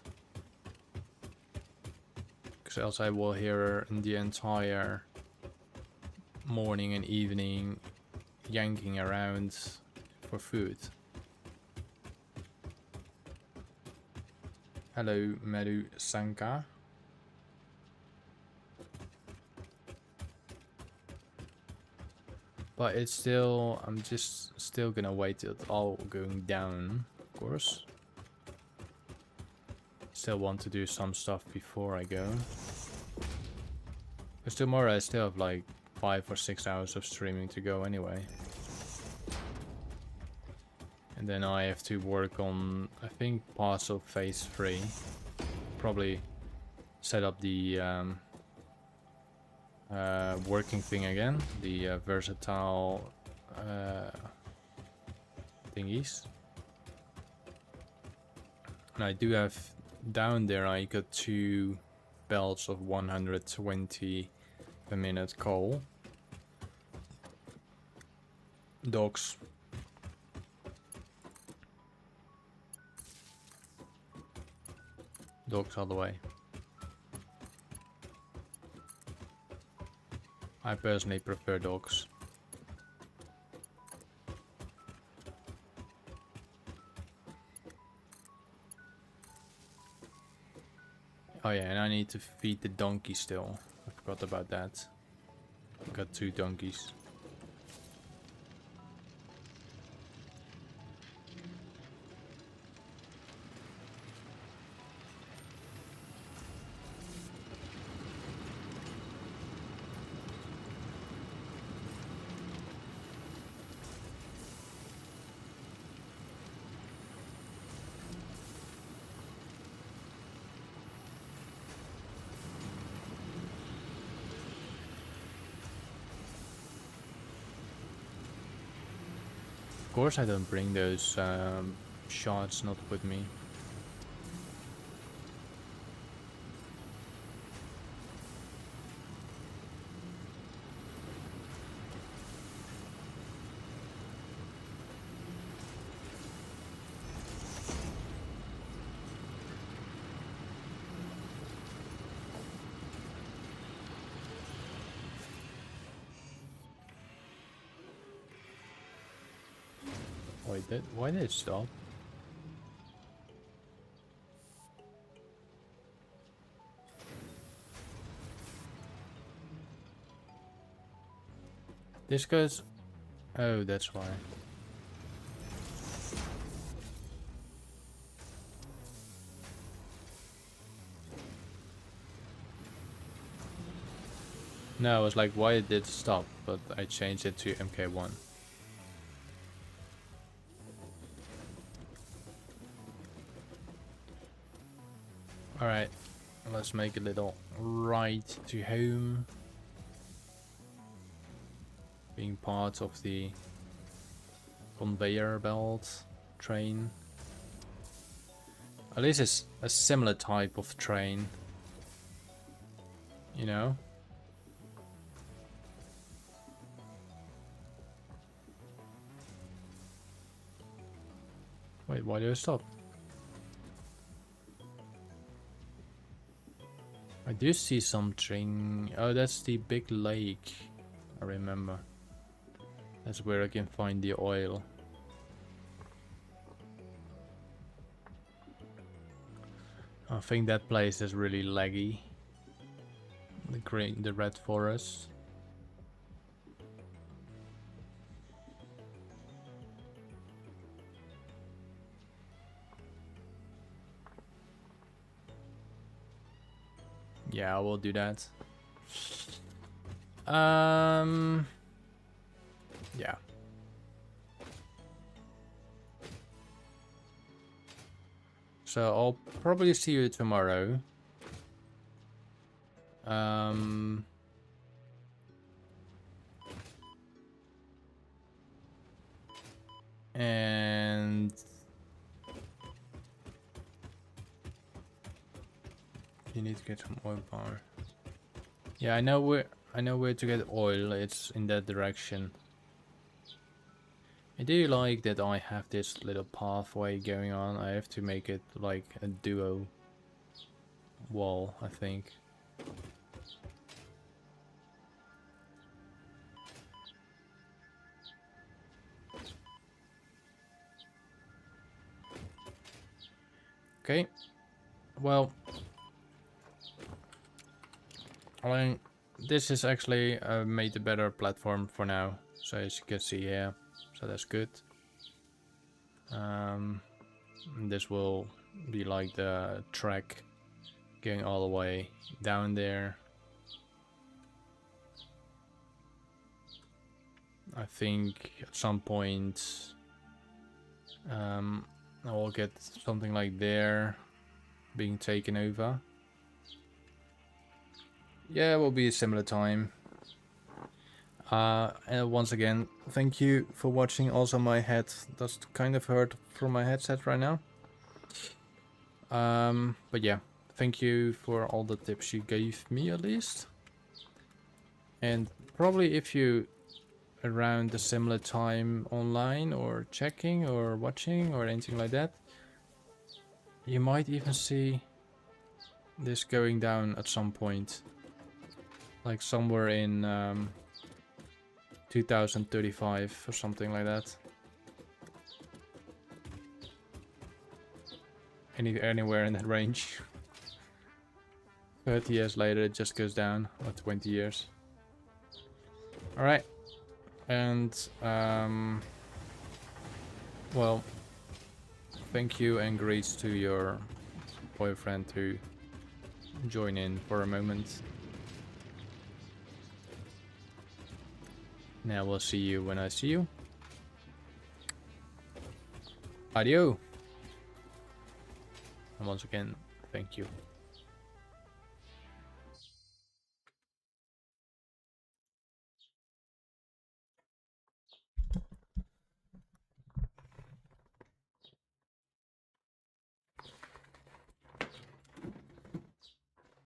Because else I will hear her in the entire morning and evening yanking around for food. Hello, Meru Sanka. But it's still, I'm just still gonna wait till it's all going down, of course. Still want to do some stuff before I go. Because tomorrow I still have like 5 or 6 hours of streaming to go anyway. And then I have to work on, I think, parts of phase 3. Probably set up the working thing again, the versatile thingies. And I do have down there, I got 2 belts of 120 per minute coal. Dogs. Dogs all the way. I personally prefer dogs. Oh yeah, and I need to feed the donkey still. I forgot about that. Got 2 donkeys. Of course I don't bring those shards not with me. Wait, why did it stop? This goes... Oh, that's why. No, I was like, why did it stop? But I changed it to MK1. Alright, let's make a little ride to home. Being part of the conveyor belt train. At least it's a similar type of train. You know? Wait, why do I stop? I do see something. Oh, that's the big lake. I remember. That's where I can find the oil. I think that place is really laggy. The red forest. Yeah, I will do that. Yeah. So I'll probably see you tomorrow. And you need to get some oil power. Yeah, I know where to get oil. It's in that direction. I do like that I have this little pathway going on. I have to make it like a duo wall, I think. Okay, well, this is actually made a better platform for now, so as you can see here, so that's good. This will be like the track going all the way down there. I think at some point I will get something like there being taken over. Yeah, it will be a similar time. And once again, thank you for watching. Also, my head does kind of hurt from my headset right now. But yeah, thank you for all the tips you gave me at least. And probably if you around a similar time online or checking or watching or anything like that, you might even see this going down at some point, like somewhere in 2035 or something like that. Anywhere in that range. 30 years later it just goes down, or 20 years. Alright. And well, thank you and greets to your boyfriend to join in for a moment. Now we'll see you when I see you. Adios. And once again, thank you.